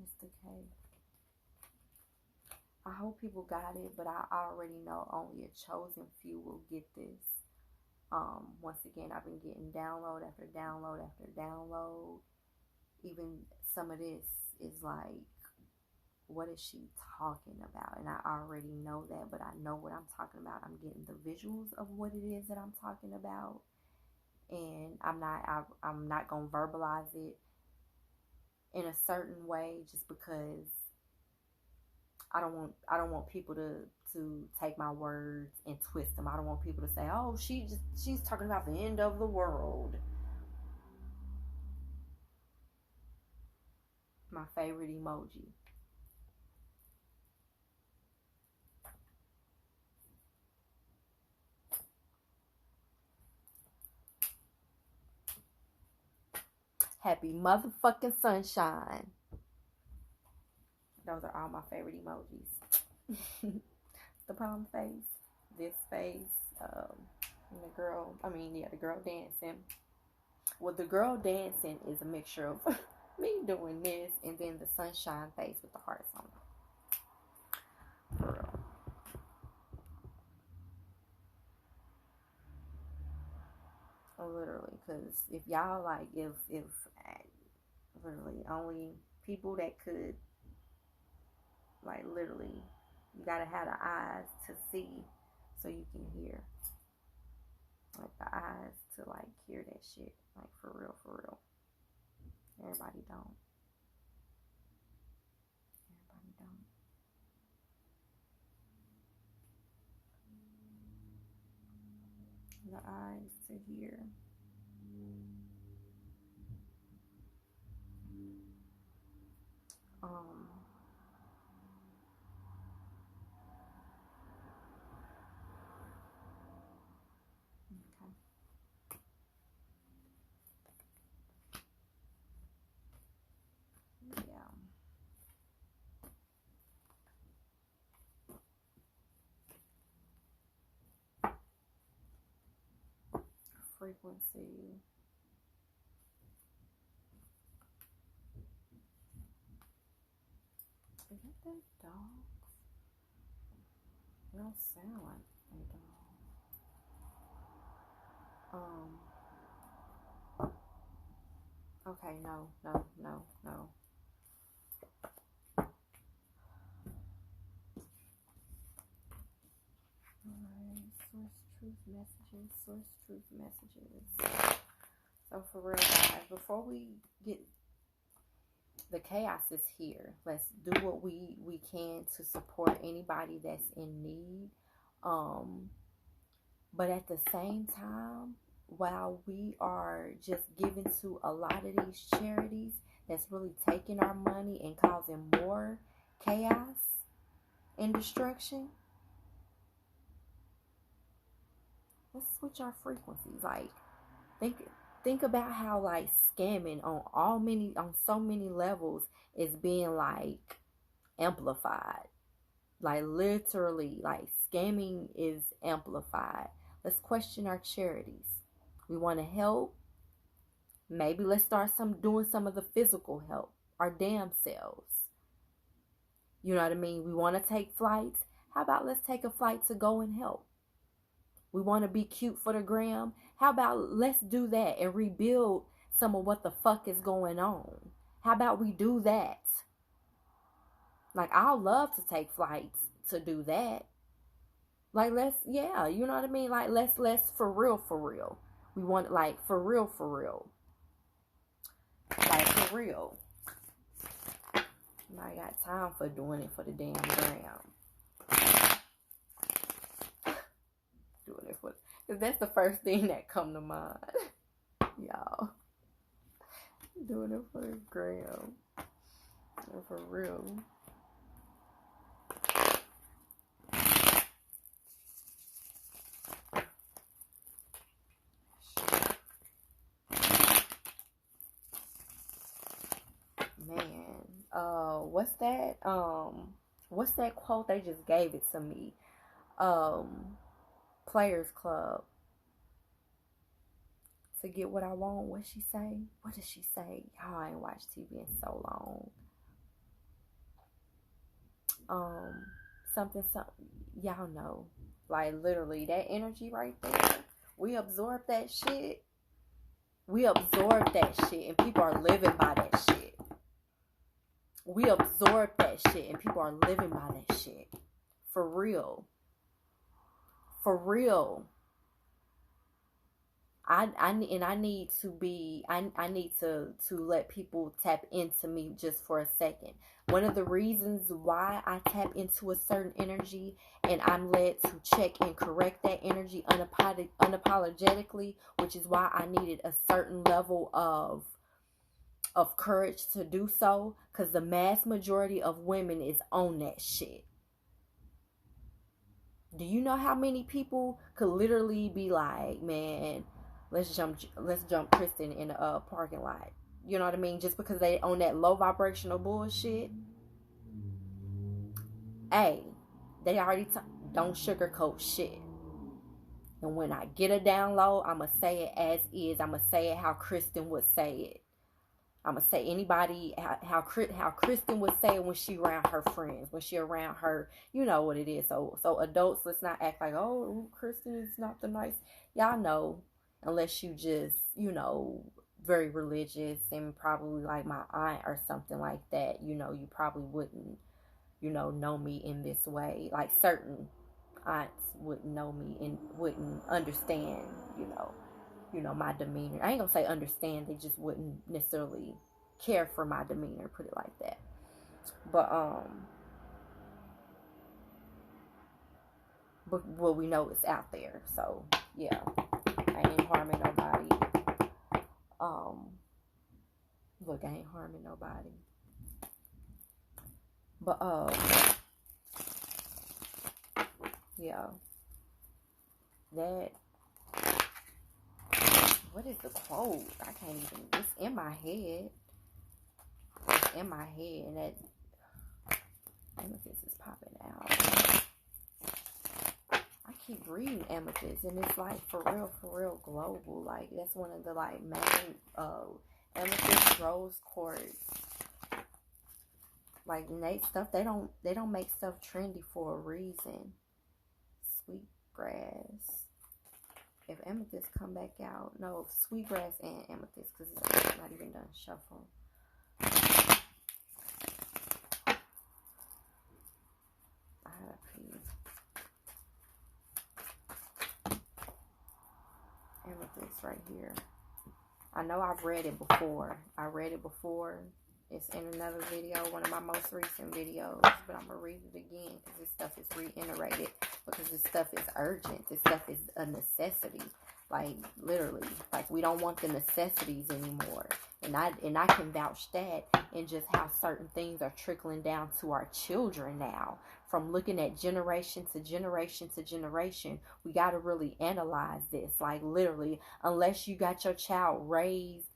It's decay. I hope people got it, but I already know only a chosen few will get this. Once again, I've been getting download after download after download. Even some of this is like, what is she talking about? And I already know that, but I know what I'm talking about. I'm getting the visuals of what it is that I'm talking about. And I'm not gonna verbalize it in a certain way just because I don't want people to take my words and twist them. I don't want people to say, "Oh, she's talking about the end of the world." My favorite emoji. Happy motherfucking sunshine. Those are all my favorite emojis. The palm face, this face, and the girl dancing. Well, the girl dancing is a mixture of me doing this and then the sunshine face with the hearts on it. For real. Literally, because if y'all like, if literally only people that could, like, literally, you gotta have the eyes to see so you can hear. Like, the eyes to, like, hear that shit. Like, for real, for real. Everybody don't. Everybody don't. The eyes to hear. Frequency. Is that dogs? They don't sound like they dogs. Okay, no. Source truth messages. So for real, guys, before we get, the chaos is here. Let's do what we can to support anybody that's in need. But at the same time, while we are just giving to a lot of these charities that's really taking our money and causing more chaos and destruction, let's switch our frequencies. Like, think about how, like, scamming on so many levels is being, like, amplified. Like, literally, like, scamming is amplified. Let's question our charities. We want to help. Maybe let's start doing some of the physical help, our damn selves. You know what I mean? We want to take flights. How about let's take a flight to go and help? We want to be cute for the gram. How about let's do that and rebuild some of what the fuck is going on? How about we do that? Like, I'll love to take flights to do that. Like, let's, yeah, you know what I mean? Like, let's for real. We want, like, for real. Like, for real. I got time for doing it for the damn gram. Doing it for, because that's the first thing that come to mind. Y'all. Doing it for the gram. For real. Man, what's that quote? They just gave it to me. Players Club. To get what I want. What she say? What does she say? Y'all, I ain't watched TV in so long. Something. Y'all know. Like, literally, that energy right there. We absorb that shit. And people are living by that shit. We absorb that shit, and people are living by that shit. For real. I need to let people tap into me just for a second. One of the reasons why I tap into a certain energy and I'm led to check and correct that energy unapologetically, which is why I needed a certain level of courage to do so, because the mass majority of women is on that shit. Do you know how many people could literally be like, man, let's jump Kristen in a parking lot? You know what I mean? Just because they own that low vibrational bullshit. Hey, they already don't sugarcoat shit. And when I get a download, I'ma say it as is. I'ma say it how Kristen would say it. I'ma say anybody how Kristen would say it when she around her friends, when she around her, you know what it is. So adults, let's not act like, oh, Kristen is not the nice. Y'all know, unless you just, you know, very religious and probably like my aunt or something like that, you know, you probably wouldn't, you know me in this way. Like certain aunts wouldn't know me and wouldn't understand, you know, my demeanor. I ain't gonna say understand, they just wouldn't necessarily care for my demeanor, put it like that. But well, we know it's out there, so yeah, I ain't harming nobody. Look, I ain't harming nobody. But yeah, that. What is the quote? I can't even. It's in my head. That amethyst is popping out. I keep reading amethyst, and it's like for real global. Like that's one of the like main amethyst, rose quartz. Like they don't make stuff trendy for a reason. Sweet grass. If amethyst come back out, no, sweetgrass and amethyst, because it's not even done shuffle. I had a pee. Amethyst right here. I know I've read it before. It's in another video, one of my most recent videos, but I'm going to read it again because this stuff is reiterated, because this stuff is urgent. This stuff is a necessity. Like, literally, like, we don't want the necessities anymore. And I can vouch that, and just how certain things are trickling down to our children now. From looking at generation to generation to generation, we got to really analyze this. Like, literally, unless you got your child raised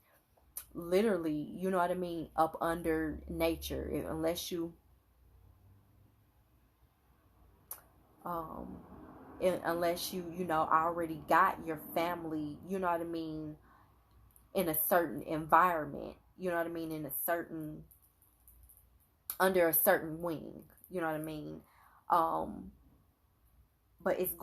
literally, you know what I mean, up under nature, unless you you know, already got your family, you know what I mean, in a certain environment, you know what I mean, in a certain, under a certain wing, you know what I mean. But it's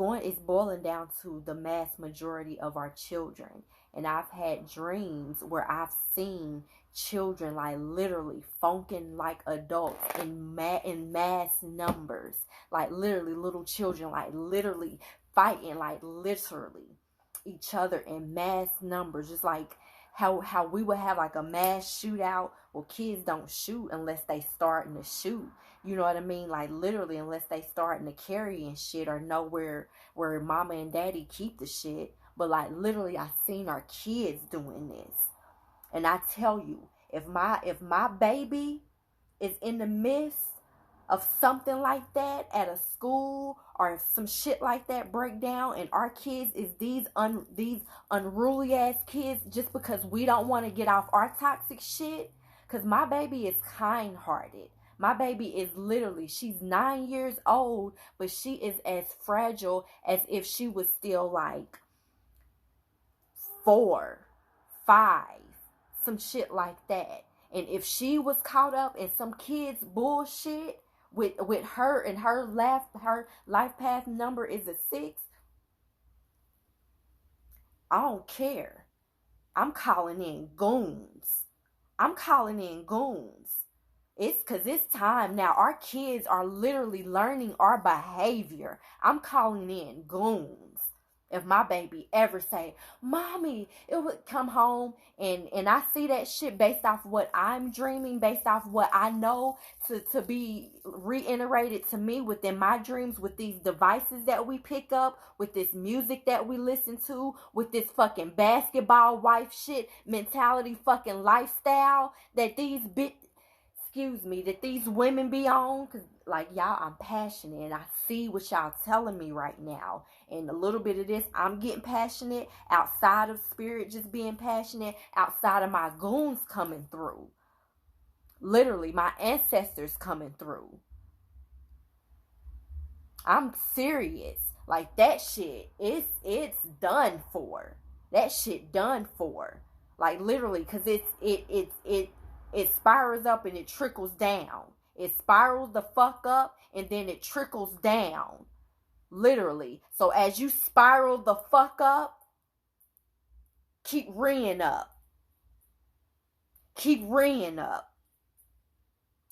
boiling down to the mass majority of our children. And I've had dreams where I've seen children like literally funking like adults in mass numbers, like literally little children like literally fighting like literally each other in mass numbers, just like how we would have like a mass shootout. Well, kids don't shoot unless they starting to shoot. You know what I mean? Like literally, unless they starting to carry and shit or know where mama and daddy keep the shit. But like literally, I seen our kids doing this, and I tell you, if my baby is in the midst of something like that at a school or some shit like that break down, and our kids is these unruly ass kids just because we don't want to get off our toxic shit. Because my baby is kind hearted. My baby is literally, she's 9 years old, but she is as fragile as if she was still like 4, 5, some shit like that. And if she was caught up in some kid's bullshit with her, and her life path number is a 6, I don't care. I'm calling in goons. I'm calling in goons. It's because it's time now. Our kids are literally learning our behavior. I'm calling in goons. If my baby ever say, Mommy, it would come home and I see that shit based off what I'm dreaming, based off what I know to be reiterated to me within my dreams, with these devices that we pick up, with this music that we listen to, with this fucking basketball wife shit mentality fucking lifestyle that these that these women be on. Because like y'all, I'm passionate and I see what y'all telling me right now, and a little bit of this, I'm getting passionate outside of spirit just being passionate, outside of my goons coming through, literally my ancestors coming through. I'm serious. Like that shit, it's done for. That shit done for. Like literally, because it spirals up and it trickles down. It spirals the fuck up and then it trickles down. Literally. So as you spiral the fuck up, keep reeing up. Keep reeing up.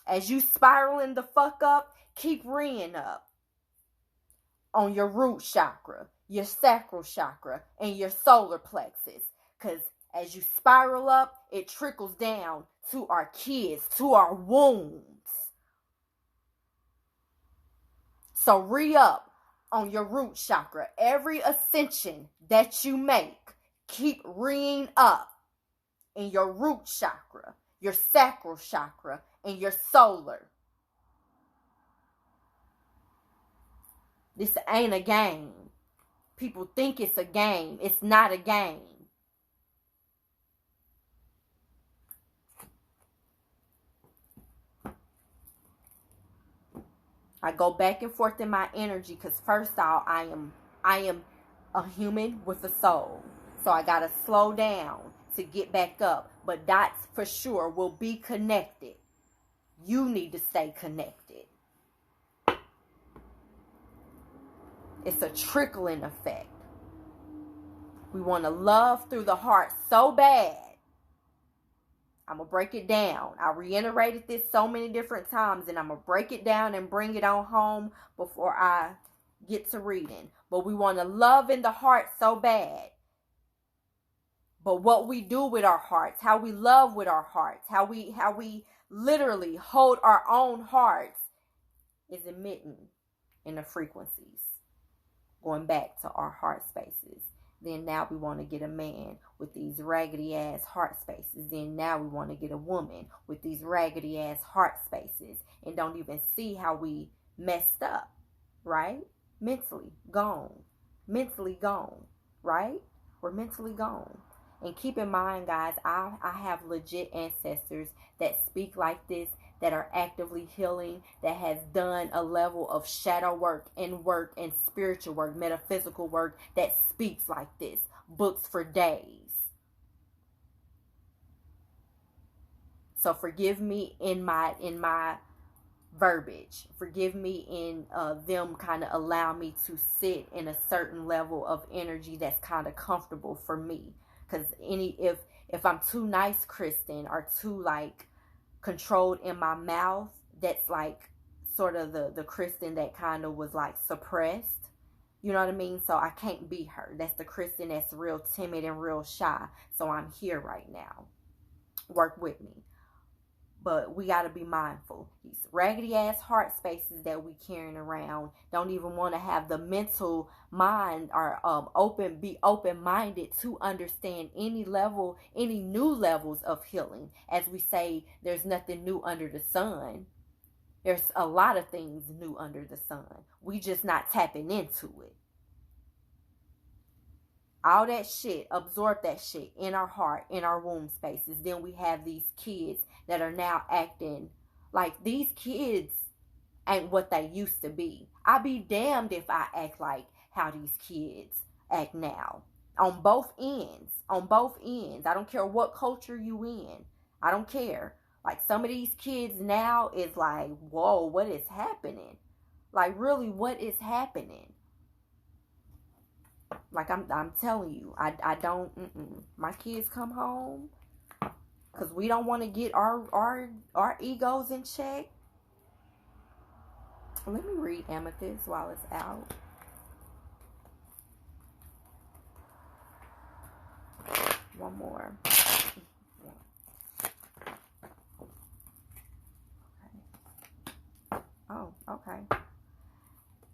As you spiraling the fuck up, keep reeing up. On your root chakra, your sacral chakra, and your solar plexus. Because as you spiral up, it trickles down to our kids, to our wombs. So re-up on your root chakra. Every ascension that you make, keep reeing up in your root chakra, your sacral chakra, and your solar. This ain't a game. People think it's a game. It's not a game. I go back and forth in my energy because first off, I am a human with a soul. So I gotta slow down to get back up. But dots for sure will be connected. You need to stay connected. It's a trickling effect. We want to love through the heart so bad. I'm going to break it down. I reiterated this so many different times, and I'm going to break it down and bring it on home before I get to reading. But we want to love in the heart so bad. But what we do with our hearts, how we love with our hearts, how we literally hold our own hearts is emitting in the frequencies. Going back to our heart spaces. Then now we want to get a man with these raggedy ass heart spaces. Then now we want to get a woman with these raggedy ass heart spaces. And don't even see how we messed up. Right? Mentally gone. Mentally gone. Right? We're mentally gone. And keep in mind, guys, I have legit ancestors that speak like this, that are actively healing, that has done a level of shadow work and spiritual work, metaphysical work, that speaks like this. Books for days. So forgive me in my verbiage. Forgive me in them kind of allow me to sit in a certain level of energy that's kind of comfortable for me. Because If I'm too nice, Kristen, or too like controlled in my mouth, that's like sort of the Kristen that kind of was like suppressed. You know what I mean? So I can't be her. That's the Kristen that's real timid and real shy. So I'm here right now. Work with me. But we got to be mindful. These raggedy ass heart spaces that we carrying around don't even want to have the mental mind or be open-minded to understand any new levels of healing. As we say, there's nothing new under the sun. There's a lot of things new under the sun. We just not tapping into it. All that shit, absorb that shit in our heart, in our womb spaces. Then we have these kids that are now acting like these kids ain't what they used to be. I be damned if I act like how these kids act now. On both ends. On both ends. I don't care what culture you in. I don't care. Like some of these kids now is like, whoa, what is happening? Like really, what is happening? Like I'm telling you, I don't. My kids come home because we don't want to get our egos in check. Let me read Amethyst while it's out. One more. Okay. Oh, okay.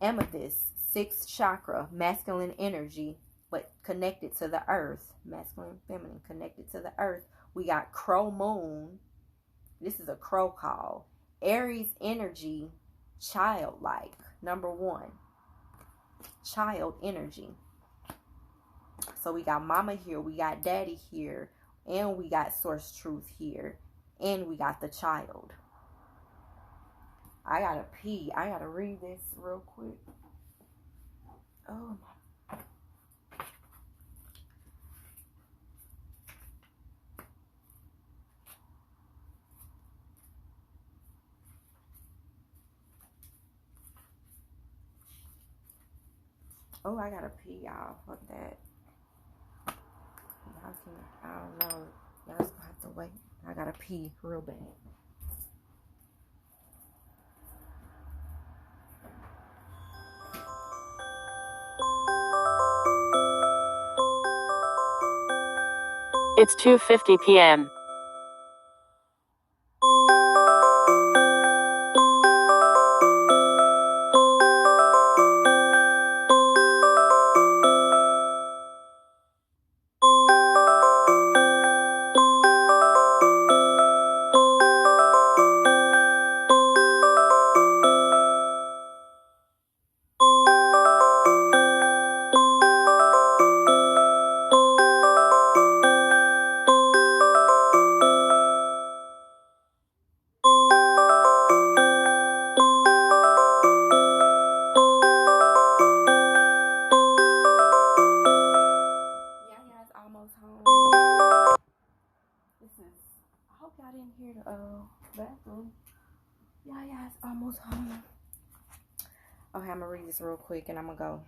Amethyst. 6th chakra, masculine energy, but connected to the earth. Masculine, feminine, connected to the earth. We got crow moon. This is a crow call. Aries energy, childlike. Number 1. Child energy. So we got mama here, we got daddy here, and we got source truth here, and we got the child. I gotta pee. I gotta read this real quick. Oh my. Oh, I gotta pee, y'all. Fuck that. Y'all can, I don't know. Y'all just gonna have to wait. I gotta pee real bad. It's 2:50 p.m. Bathroom. Yeah, it's almost home. Okay, I'm gonna read this real quick and I'm gonna go.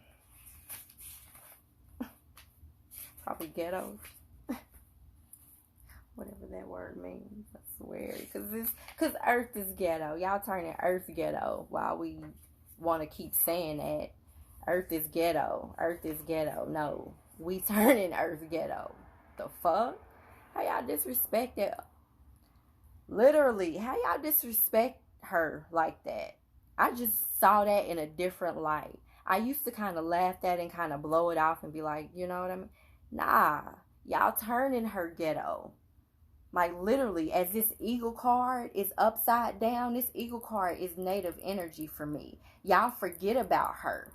Probably ghetto. Whatever that word means, I swear. Cause Earth is ghetto. Y'all turning Earth ghetto while we want to keep saying that. Earth is ghetto. Earth is ghetto. No, we turning Earth ghetto. The fuck? How y'all disrespect that? Literally, how y'all disrespect her like that? I just saw that in a different light. I used to kind of laugh at it and kind of blow it off and be like, you know what I mean? Nah, y'all turning her ghetto. Like literally, as this eagle card is upside down, this eagle card is native energy for me. Y'all forget about her.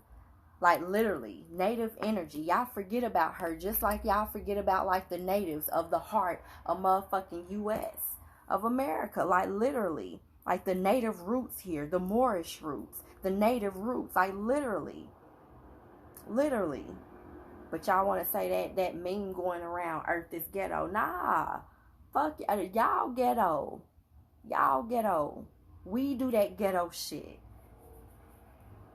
Like literally, native energy. Y'all forget about her just like y'all forget about like the natives of the heart of motherfucking U.S. of America. Like literally, like the native roots here, the Moorish roots, the native roots. Like literally. But y'all want to say that meme going around, Earth is ghetto. Nah. Fuck y'all ghetto. Y'all ghetto. We do that ghetto shit.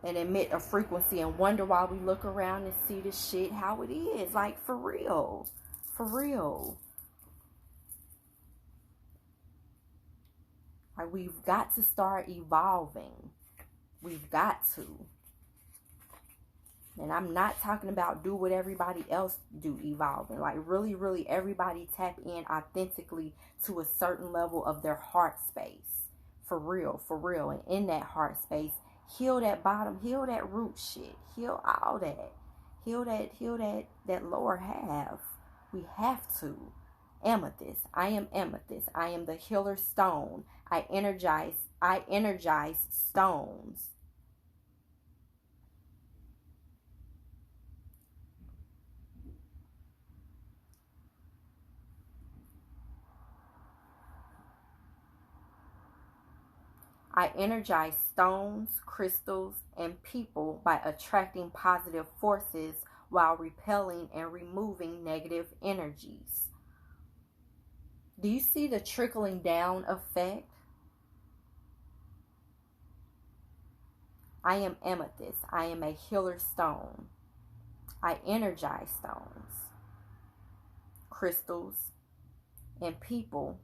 And emit a frequency and wonder why we look around and see this shit how it is. Like for real. For real. Like, we've got to start evolving. We've got to. And I'm not talking about do what everybody else do evolving. Like, really, really, everybody tap in authentically to a certain level of their heart space. For real, for real. And in that heart space, heal that bottom, heal that root shit. Heal all that. Heal that lower half. We have to. Amethyst. I am amethyst. I am the healer stone. I energize stones. I energize stones, crystals, and people by attracting positive forces while repelling and removing negative energies. Do you see the trickling down effect? I am amethyst. I am a healer stone. I energize stones, crystals, and people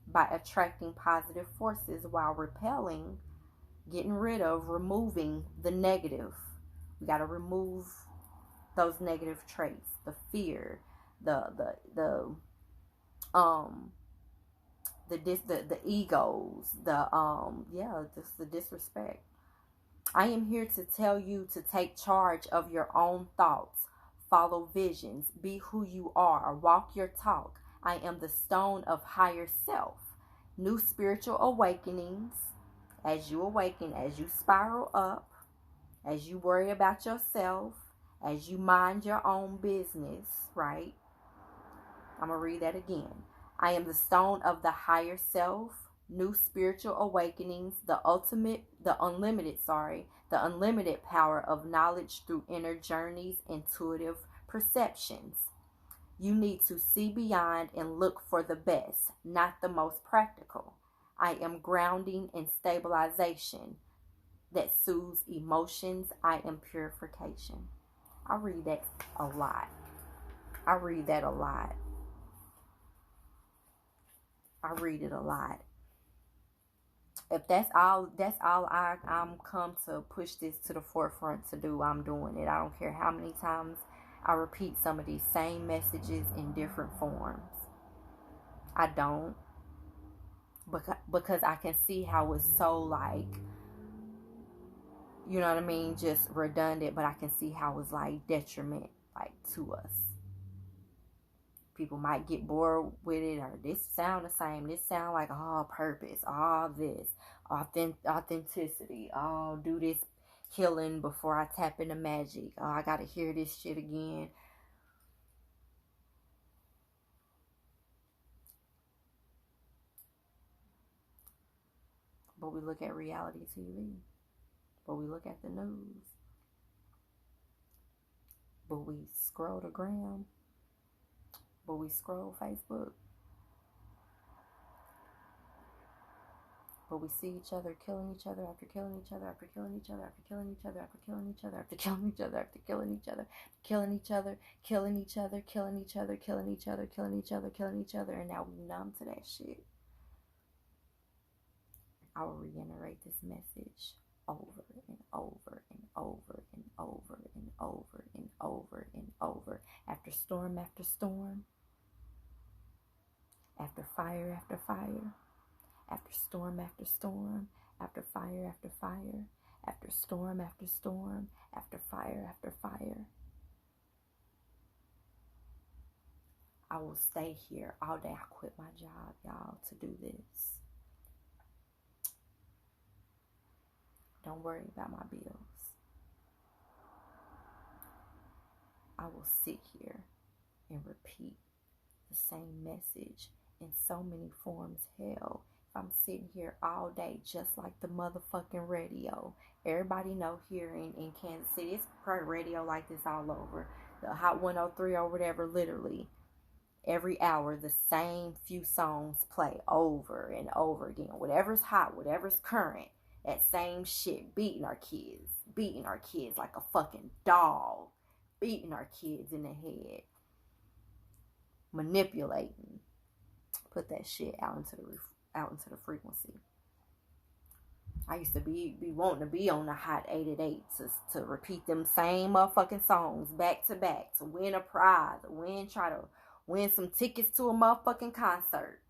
by attracting positive forces while repelling, getting rid of, removing the negative. We got to remove those negative traits, the fear, the egos, just the disrespect. I am here to tell you to take charge of your own thoughts, follow visions, be who you are, walk your talk. I am the stone of higher self. New spiritual awakenings. As you awaken, as you spiral up, as you worry about yourself, as you mind your own business, right? I'm going to read that again. I am the stone of the higher self. New spiritual awakenings, the unlimited power of knowledge through inner journeys, intuitive perceptions. You need to see beyond and look for the best, not the most practical. I am grounding and stabilization that soothes emotions. I am purification. I read that a lot. I read it a lot. If that's all I'm come to push this to the forefront to do, I'm doing it. I don't care how many times I repeat some of these same messages in different forms. I don't. Because I can see how it's so, like, you know what I mean, just redundant, but I can see how it's like detriment, like, to us. People might get bored with it, or this sound the same, this sound like all purpose, all this, authenticity, oh, do this healing before I tap into magic, oh, I gotta hear this shit again. But we look at reality TV, but we look at the news, but we scroll the gram, but we scroll Facebook, but we see each other killing each other after killing each other after killing each other after killing each other after killing each other after killing each other after killing each other, killing each other, killing each other, killing each other, killing each other, killing each other, killing each other, and now we numb to that shit. I will reiterate this message over and over and over and over and over and over and over. After storm after storm. After fire after fire. After storm after storm. After fire after fire. After storm after storm. After fire after fire. I will stay here all day. I quit my job, y'all, to do this. Don't worry about my bills. I will sit here and repeat the same message in so many forms. Hell, if I'm sitting here all day just like the motherfucking radio. Everybody know here in Kansas City, it's probably radio like this all over. The Hot 103 or whatever, literally. Every hour, the same few songs play over and over again. Whatever's hot, whatever's current. That same shit, beating our kids like a fucking dog, beating our kids in the head, manipulating. Put that shit out into the frequency. I used to be wanting to be on the Hot 88 to repeat them same motherfucking songs back to back to win a prize, try to win some tickets to a motherfucking concert.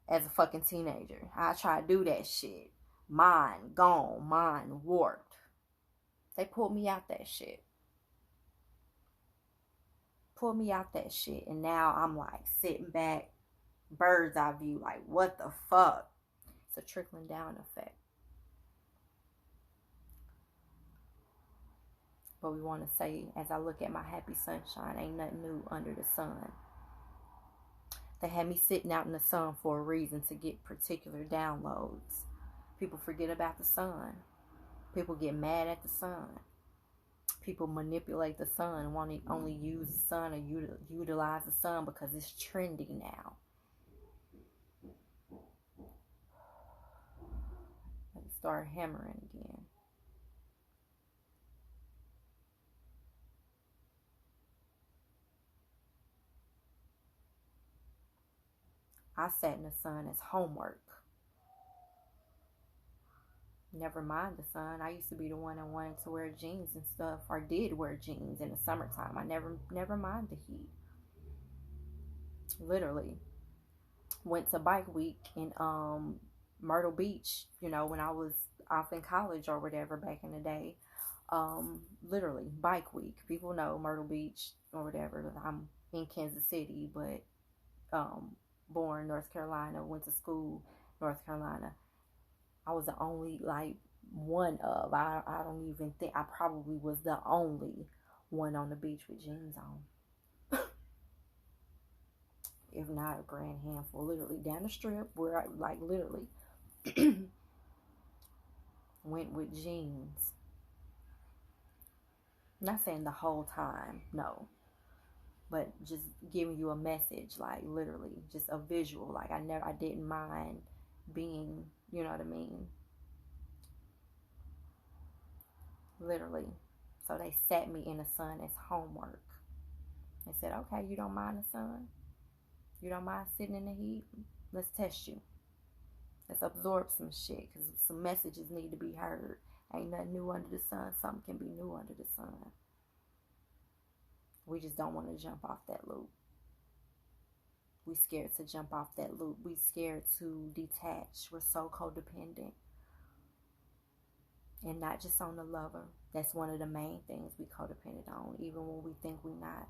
As a fucking teenager, I try to do that shit. Mind gone, mind warped. They pulled me out that shit. Pulled me out that shit, and now I'm like sitting back, bird's eye view, like what the fuck? It's a trickling down effect. But we want to say, as I look at my happy sunshine, ain't nothing new under the sun. They had me sitting out in the sun for a reason, to get particular downloads. People forget about the sun. People get mad at the sun. People manipulate the sun, want to only use the sun or utilize the sun because it's trendy now. Let me start hammering again. I sat in the sun as homework. Never mind the sun. I used to be the one that wanted to wear jeans and stuff, or did wear jeans in the summertime. I never mind the heat. Literally. Went to bike week in Myrtle Beach, when I was off in college or whatever back in the day. Literally, bike week. People know Myrtle Beach or whatever. I'm in Kansas City, but born North Carolina, went to school North Carolina. I was the only one of, I don't even think, I probably was the only one on the beach with jeans on. If not a grand handful, literally down the strip where I literally went with jeans. Not saying the whole time, no. But just giving you a message, literally, just a visual. I didn't mind being, you know what I mean? Literally. So they sat me in the sun as homework. They said, okay, you don't mind the sun? You don't mind sitting in the heat? Let's test you. Let's absorb some shit, because some messages need to be heard. Ain't nothing new under the sun. Something can be new under the sun. We just don't want to jump off that loop. We scared to jump off that loop. We scared to detach. We're so codependent. And not just on the lover. That's one of the main things we codependent on, even when we think we're not.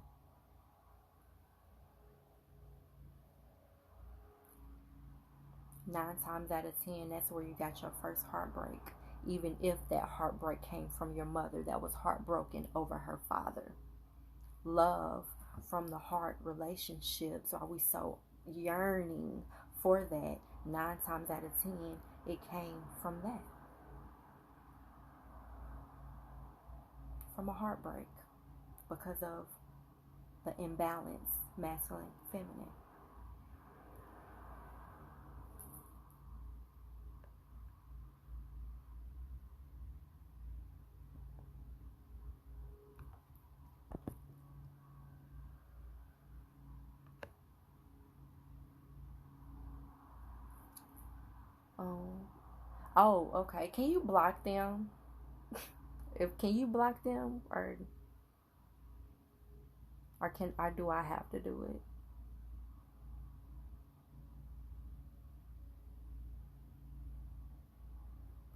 Nine times out of 10, that's where you got your first heartbreak. Even if that heartbreak came from your mother that was heartbroken over her father. Love from the heart relationships, are we so yearning for that? 9 times out of 10, it came from that. From a heartbreak. Because of the imbalance, masculine, feminine. Oh, okay. Can you block them? Can you block them, or do I have to do it?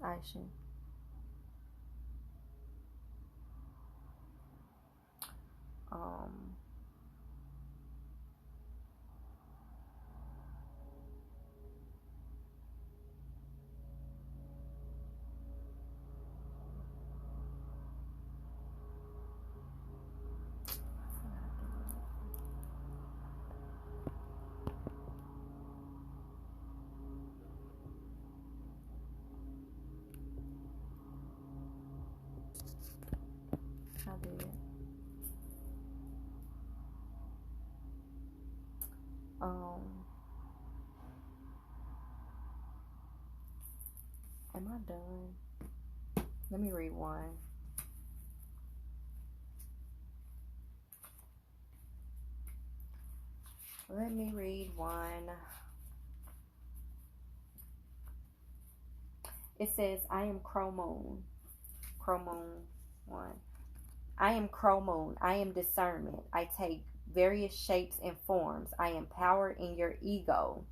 Aisha. I did. Am I done? Let me read one. Let me read one. It says, I am Crow Moon. Crow Moon 1. I am Crow Moon. I am discernment. I take various shapes and forms. I am power in your ego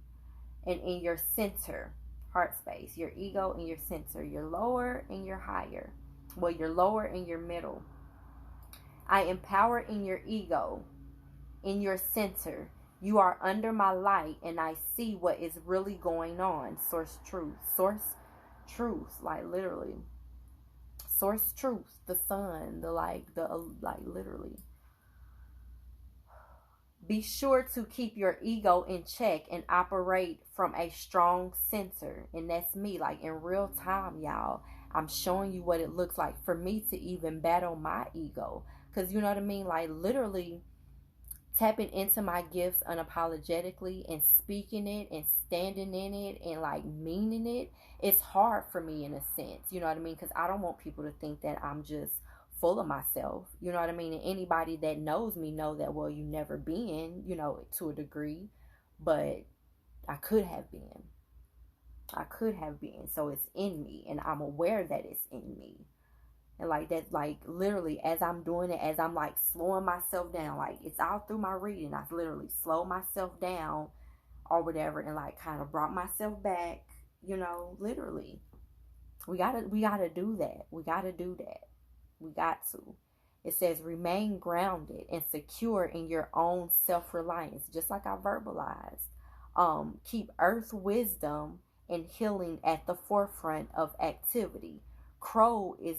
and in your center, heart space. Your ego and your center. Your lower and your higher. Well, your lower and your middle. I am power in your ego, in your center. You are under my light and I see what is really going on. Source truth. Source truth. Like literally. Source truth. The sun. Like literally. Be sure to keep your ego in check and operate from a strong center. And that's me. Like in real time, y'all. I'm showing you what it looks like for me to even battle my ego. Because you know what I mean? Like literally tapping into my gifts unapologetically and speaking it and standing in it and like meaning it. It's hard for me in a sense. You know what I mean? Because I don't want people to think that I'm just full of myself. You know what I mean? And anybody that knows me know that, well, you never been, you know, to a degree. But I could have been. I could have been. So it's in me. And I'm aware that it's in me. And like that, like literally as I'm doing it, as I'm like slowing myself down, like it's all through my reading. I've literally slowed myself down or whatever and like kind of brought myself back, you know, literally. We gotta do that. We gotta do that. We got to. It says remain grounded and secure in your own self-reliance, just like I verbalized. Keep earth wisdom and healing at the forefront of activity. Crow is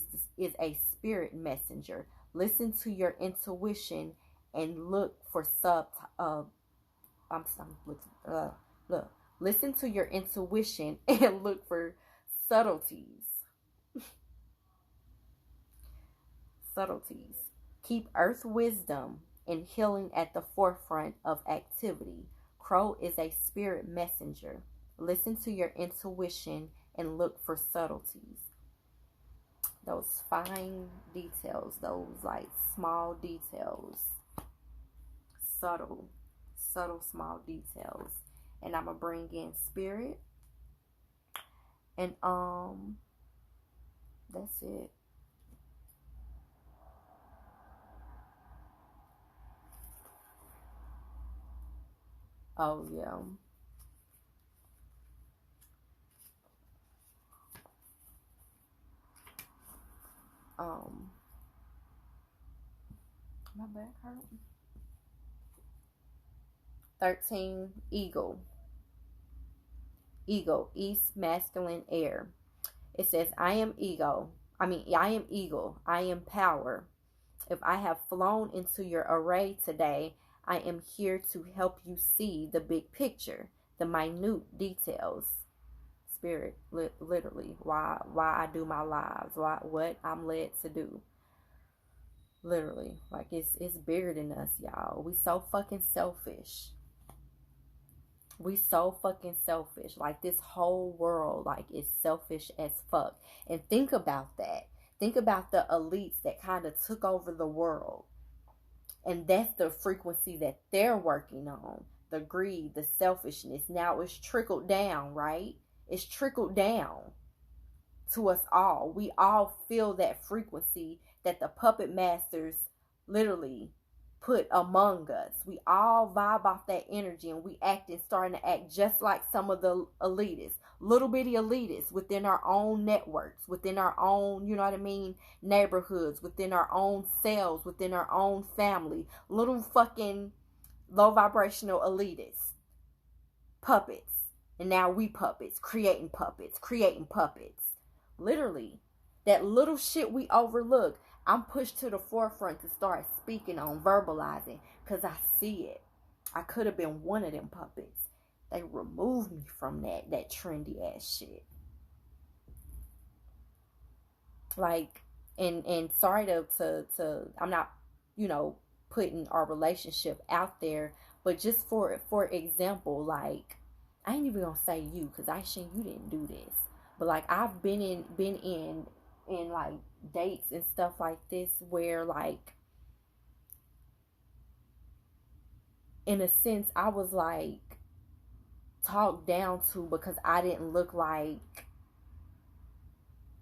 a spirit messenger. Listen to your intuition and look for Listen to your intuition and look for subtleties. Subtleties. Keep earth wisdom and healing at the forefront of activity. Crow is a spirit messenger. Listen to your intuition and look for subtleties. Those fine details, those like small details, subtle small details. And I'm gonna bring in spirit, and that's it. Oh yeah. My back hurt. 13, eagle. Eagle, east, masculine, air. It says, I am eagle. I am power. If I have flown into your array today, I am here to help you see the big picture, the minute details. Spirit, literally, why I do my lives, what I'm led to do. Literally, like it's bigger than us, y'all. We so fucking selfish. Like this whole world, like is selfish as fuck. And think about that. Think about the elites that kind of took over the world. And that's the frequency that they're working on. The greed, the selfishness. Now it's trickled down, right? It's trickled down to us all. We all feel that frequency that the puppet masters literally put among us. We all vibe off that energy, and we starting to act just like some of the elitists, little bitty elitists within our own networks, within our own, you know what I mean, neighborhoods, within our own cells, within our own family, little fucking low vibrational elitists, puppets. And now we puppets, creating puppets. Literally, that little shit we overlook, I'm pushed to the forefront to start speaking on, verbalizing, because I see it. I could have been one of them puppets. They removed me from that trendy ass shit. Like, and sorry to I'm not, you know, putting our relationship out there, but just for example, like, I ain't even gonna say you, because Aisha, you didn't do this. But like, I've been in like dates and stuff like this where, like, in a sense, I was like talked down to because I didn't look like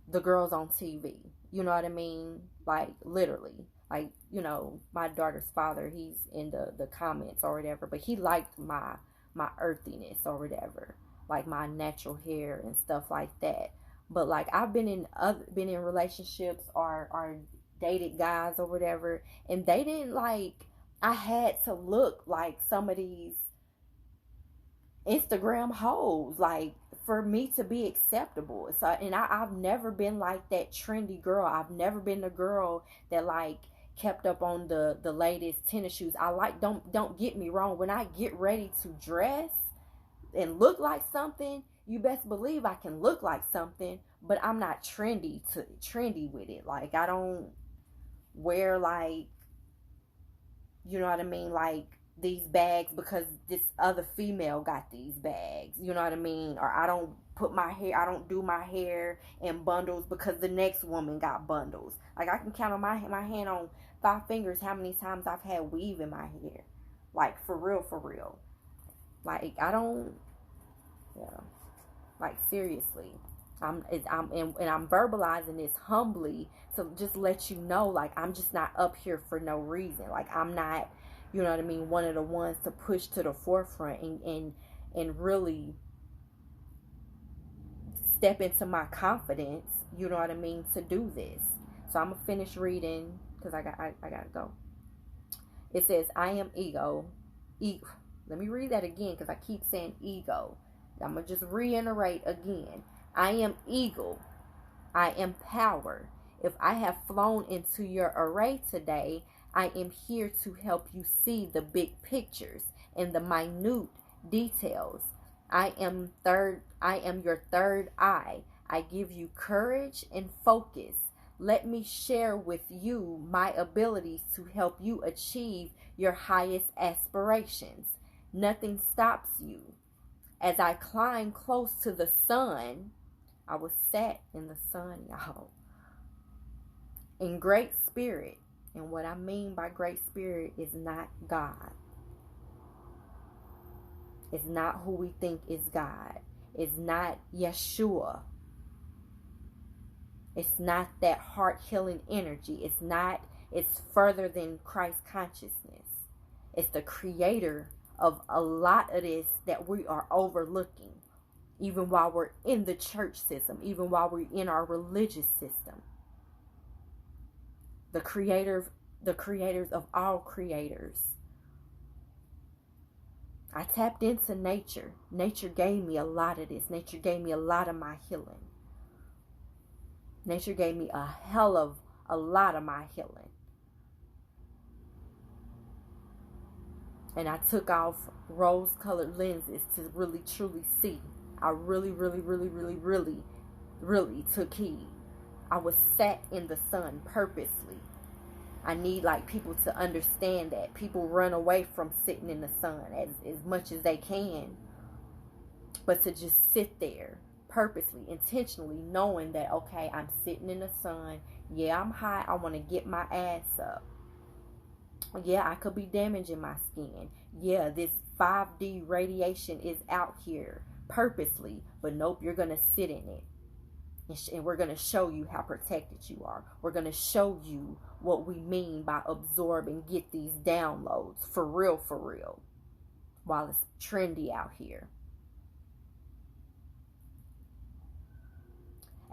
the girls on TV. You know what I mean? Like, literally. Like, you know, my daughter's father, he's in the comments or whatever, but he liked my earthiness or whatever, like my natural hair and stuff like that. But like, I've been in relationships or dated guys or whatever, and they didn't like, I had to look like some of these Instagram hoes, like, for me to be acceptable. So, and I've never been like that trendy girl. I've never been the girl that like kept up on the latest tennis shoes. I like, don't get me wrong, when I get ready to dress and look like something, you best believe I can look like something, but I'm not trendy with it. Like, I don't wear, like, you know what I mean, like these bags because this other female got these bags, you know what I mean? Or I don't do my hair in bundles because the next woman got bundles. Like, I can count on my hand on 5 fingers how many times I've had weave in my hair. Like, for real. Like, I don't, yeah, like, seriously. I'm verbalizing this humbly to just let you know, like, I'm just not up here for no reason. Like, I'm not, you know what I mean, one of the ones to push to the forefront and really step into my confidence, you know what I mean, to do this. So I'm gonna finish reading because I gotta go. It says, I am ego. Let me read that again because I keep saying ego. I'm gonna just reiterate again. I am eagle. I am power. If I have flown into your array today, I am here to help you see the big pictures and the minute details. I am your third eye. I give you courage and focus. Let me share with you my abilities to help you achieve your highest aspirations. Nothing stops you. As I climb close to the sun, I was sat in the sun, y'all, in great spirit. And what I mean by great spirit is not God. It's not who we think is God. It's not Yeshua. It's not that heart healing energy. It's further than Christ consciousness. It's the creator of a lot of this that we are overlooking, even while we're in the church system, even while we're in our religious system. The creators of all creators. I tapped into nature. Nature gave me a lot of this. Nature gave me a lot of my healing. Nature gave me a hell of a lot of my healing. And I took off rose-colored lenses to really, truly see. I really took heed. I was sat in the sun purposely. I need, like, people to understand that. People run away from sitting in the sun as much as they can. But to just sit there purposely, intentionally, knowing that, okay, I'm sitting in the sun. Yeah, I'm hot. I want to get my ass up. Yeah, I could be damaging my skin. Yeah, this 5D radiation is out here purposely. But nope, you're going to sit in it. And we're going to show you how protected you are. We're going to show you what we mean by absorb and get these downloads. For real. While it's trendy out here.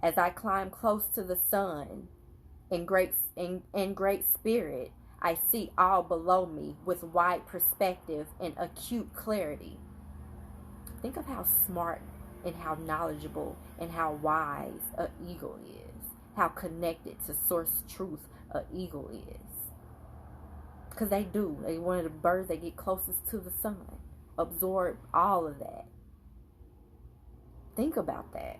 As I climb close to the sun in great spirit, I see all below me with wide perspective and acute clarity. Think of how smart and how knowledgeable and how wise an eagle is. How connected to source truth an eagle is. Because they do. They're one of the birds that get closest to the sun. Absorb all of that. Think about that.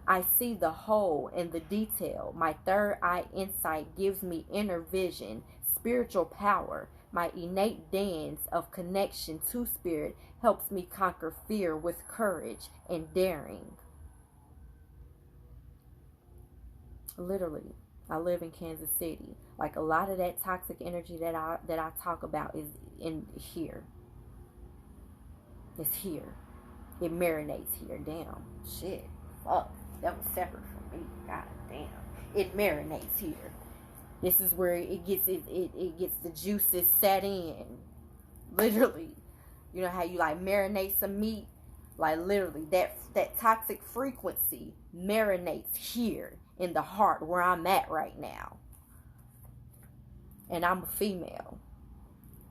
I see the whole and the detail. My third eye insight gives me inner vision, spiritual power. My innate dance of connection to spirit helps me conquer fear with courage and daring. Literally, I live in Kansas City. Like, a lot of that toxic energy that I talk about is in here. It's here. It marinates here. Damn. Shit. Fuck. That was separate from me. God damn. It marinates here. This is where it gets the juices set in. Literally. You know how you like marinate some meat? Like literally that toxic frequency marinates here in the heart where I'm at right now. And I'm a female.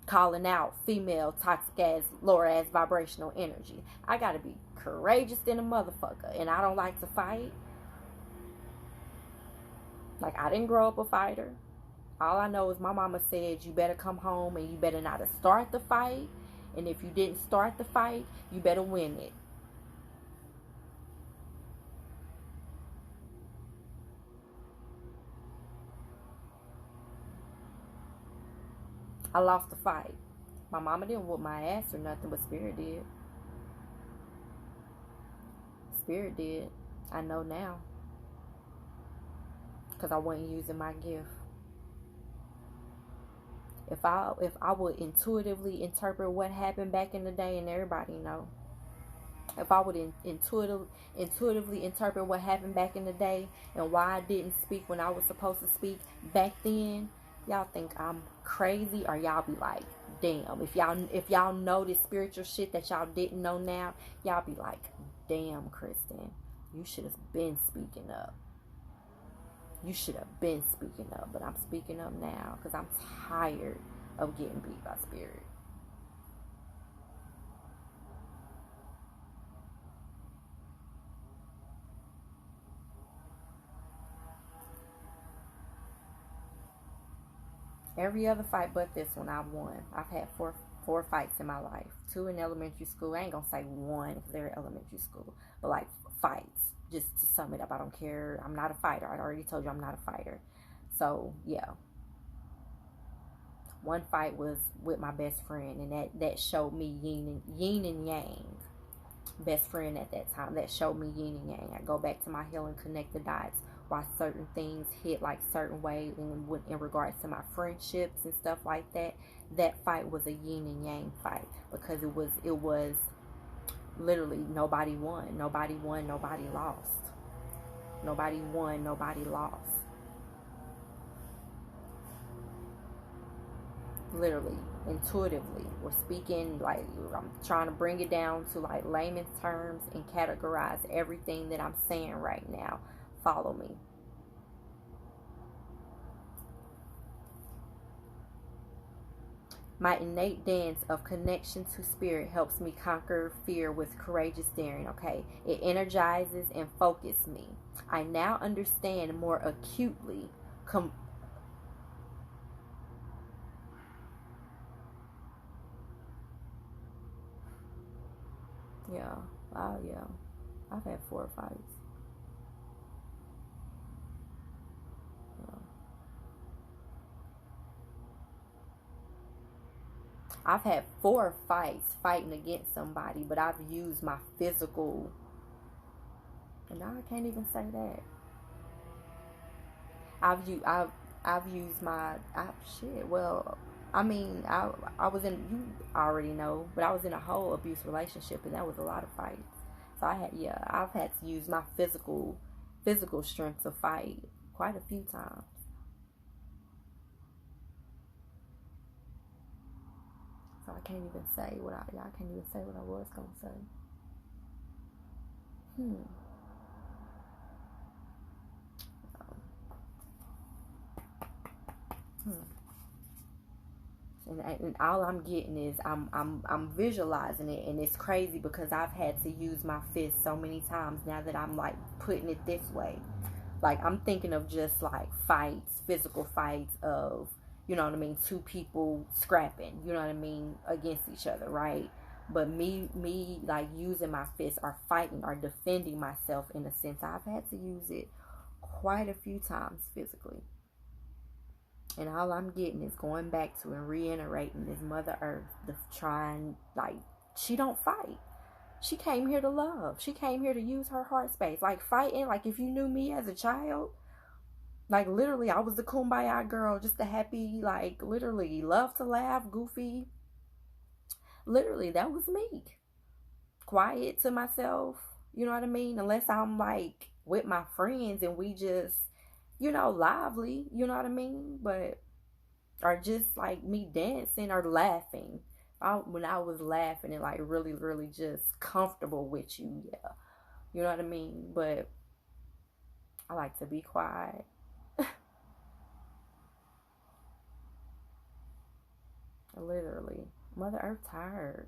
Calling out female toxic ass, lower ass vibrational energy. I gotta be courageous than a motherfucker. And I don't like to fight. Like, I didn't grow up a fighter. All I know is my mama said you better come home and you better not start the fight. And if you didn't start the fight, you better win it. I lost the fight. My mama didn't whoop my ass or nothing, but Spirit did. Spirit did. I know now. Because I wasn't using my gift. If I would intuitively interpret what happened back in the day, and everybody know. If I would intuitively interpret what happened back in the day and why I didn't speak when I was supposed to speak back then, y'all think I'm crazy, or y'all be like, damn. If y'all know this spiritual shit that y'all didn't know now, y'all be like, damn, Kristen, you should have been speaking up. You should have been speaking up, but I'm speaking up now because I'm tired of getting beat by Spirit. Every other fight but this one, I won. I've had four fights in my life. 2 in elementary school. I ain't gonna say 1 because they're elementary school, but like fights. Just to sum it up, I don't care. I'm not a fighter. I already told you I'm not a fighter. So yeah, 1 fight was with my best friend, and that showed me yin and yang. Best friend at that time, that showed me yin and yang. I go back to my healing, connect the dots, why certain things hit like certain way in regards to my friendships and stuff like that. That fight was a yin and yang fight because it was literally nobody won, nobody lost. Nobody won, nobody lost. Literally, intuitively, we're speaking, like, I'm trying to bring it down to like layman's terms and categorize everything that I'm saying right now. Follow me. My innate dance of connection to Spirit helps me conquer fear with courageous daring, okay? It energizes and focuses me. I now understand more acutely. Yeah. I've had 4 fights. Yeah. I've had 4 fights fighting against somebody, but I've used my physical. And now I can't even say that. I've used my shit. Well, I mean, I was in, you already know, but I was in a whole abuse relationship, and that was a lot of fights. So I've had to use my physical strength to fight quite a few times. So I can't even say what I was gonna say. And all I'm getting is I'm visualizing it, and it's crazy because I've had to use my fist so many times now that I'm like putting it this way. Like, I'm thinking of just like fights, physical fights of, you know what I mean, 2 people scrapping, you know what I mean, against each other, right? But me like using my fist or fighting or defending myself, in a sense, I've had to use it quite a few times physically. And all I'm getting is going back to and reiterating this Mother Earth, like, she don't fight. She came here to love. She came here to use her heart space. Like, fighting, like, if you knew me as a child, like, literally, I was the kumbaya girl, just the happy, like, literally, love to laugh, goofy. Literally, that was me. Quiet to myself, you know what I mean? Unless I'm, like, with my friends and we just, you know, lively, you know what I mean? But, or just like me dancing or laughing. When I was laughing and like really, really just comfortable with you, yeah. You know what I mean? But I like to be quiet. Literally. Mother Earth tired.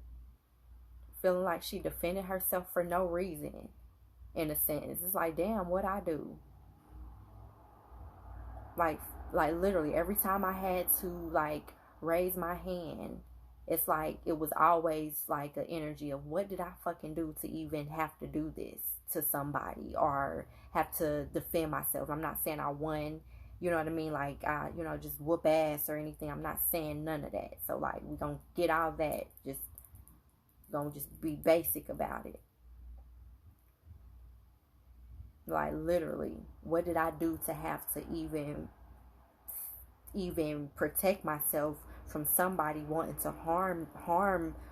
Feeling like she defended herself for no reason. In a sense. It's like, damn, what I do? Like literally every time I had to like raise my hand, it's like it was always like an energy of what did I fucking do to even have to do this to somebody or have to defend myself. I'm not saying I won, you know what I mean, like I, you know, just whoop ass or anything. I'm not saying none of that. So like we gonna get all that, just gonna just be basic about it. Like literally, what did I do to have to even protect myself from somebody wanting to harm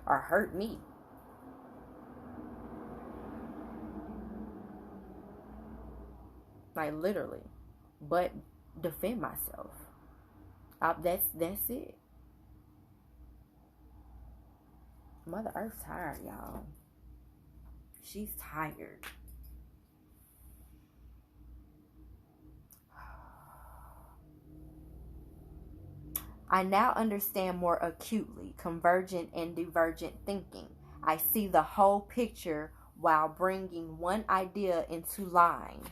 or hurt me? Like literally, but defend myself. That's it. Mother Earth's tired, y'all. She's tired. I now understand more acutely convergent and divergent thinking. I see the whole picture while bringing one idea into line.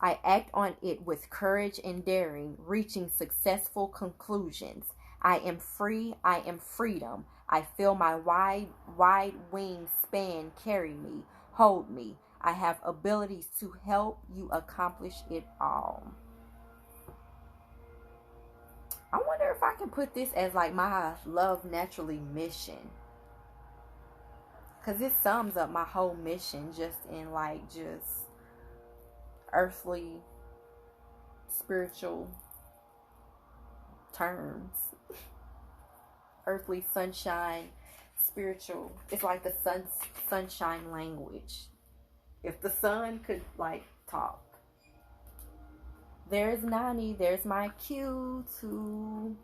I act on it with courage and daring, reaching successful conclusions. I am free. I am freedom. I feel my wide wings span carry me, hold me. I have abilities to help you accomplish it all. I wonder if I can put this as like my Love Naturally mission. Because it sums up my whole mission just in like just earthly, spiritual terms. Earthly sunshine, spiritual. It's like the sunshine language. If the sun could like talk. There's Nani. There's my cue to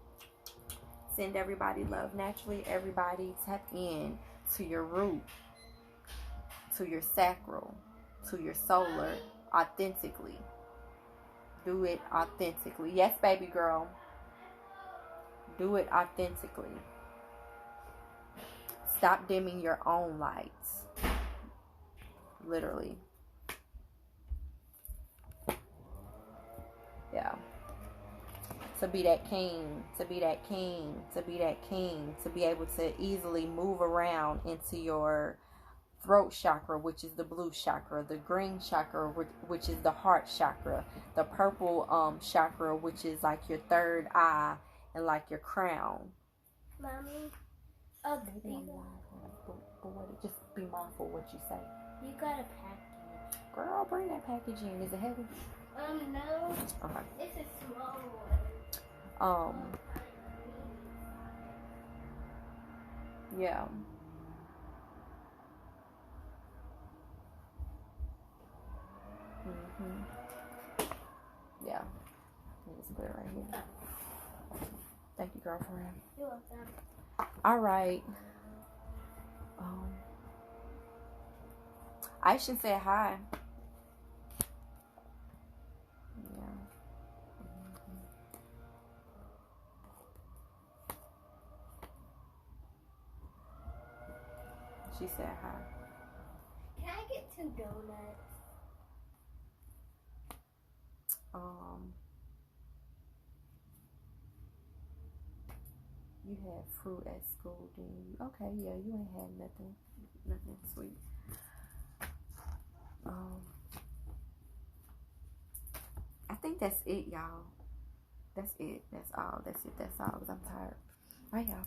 send everybody love naturally. Everybody tap in to your root, to your sacral, to your solar authentically. Do it authentically. Yes, baby girl. Do it authentically. Stop dimming your own lights. Literally. Yeah. To be that king, to be that king, to be that king, to be able to easily move around into your throat chakra, which is the blue chakra, the green chakra, which is the heart chakra, the purple chakra, which is like your third eye and like your crown. Mommy, but just be mindful what you say. You got a package. Girl, bring that package in. Is it heavy? No. Okay. It's a small one. Yeah. Yeah. Just put it right here. Thank you, girlfriend. You're welcome. All right. Aisha said hi. Yeah. She said hi. Can I get 2 donuts? You had fruit at school, didn't you? Okay, yeah, you ain't had nothing sweet. I think that's it, y'all. That's it. That's all. That's it. That's all. Because I'm tired. All right, y'all.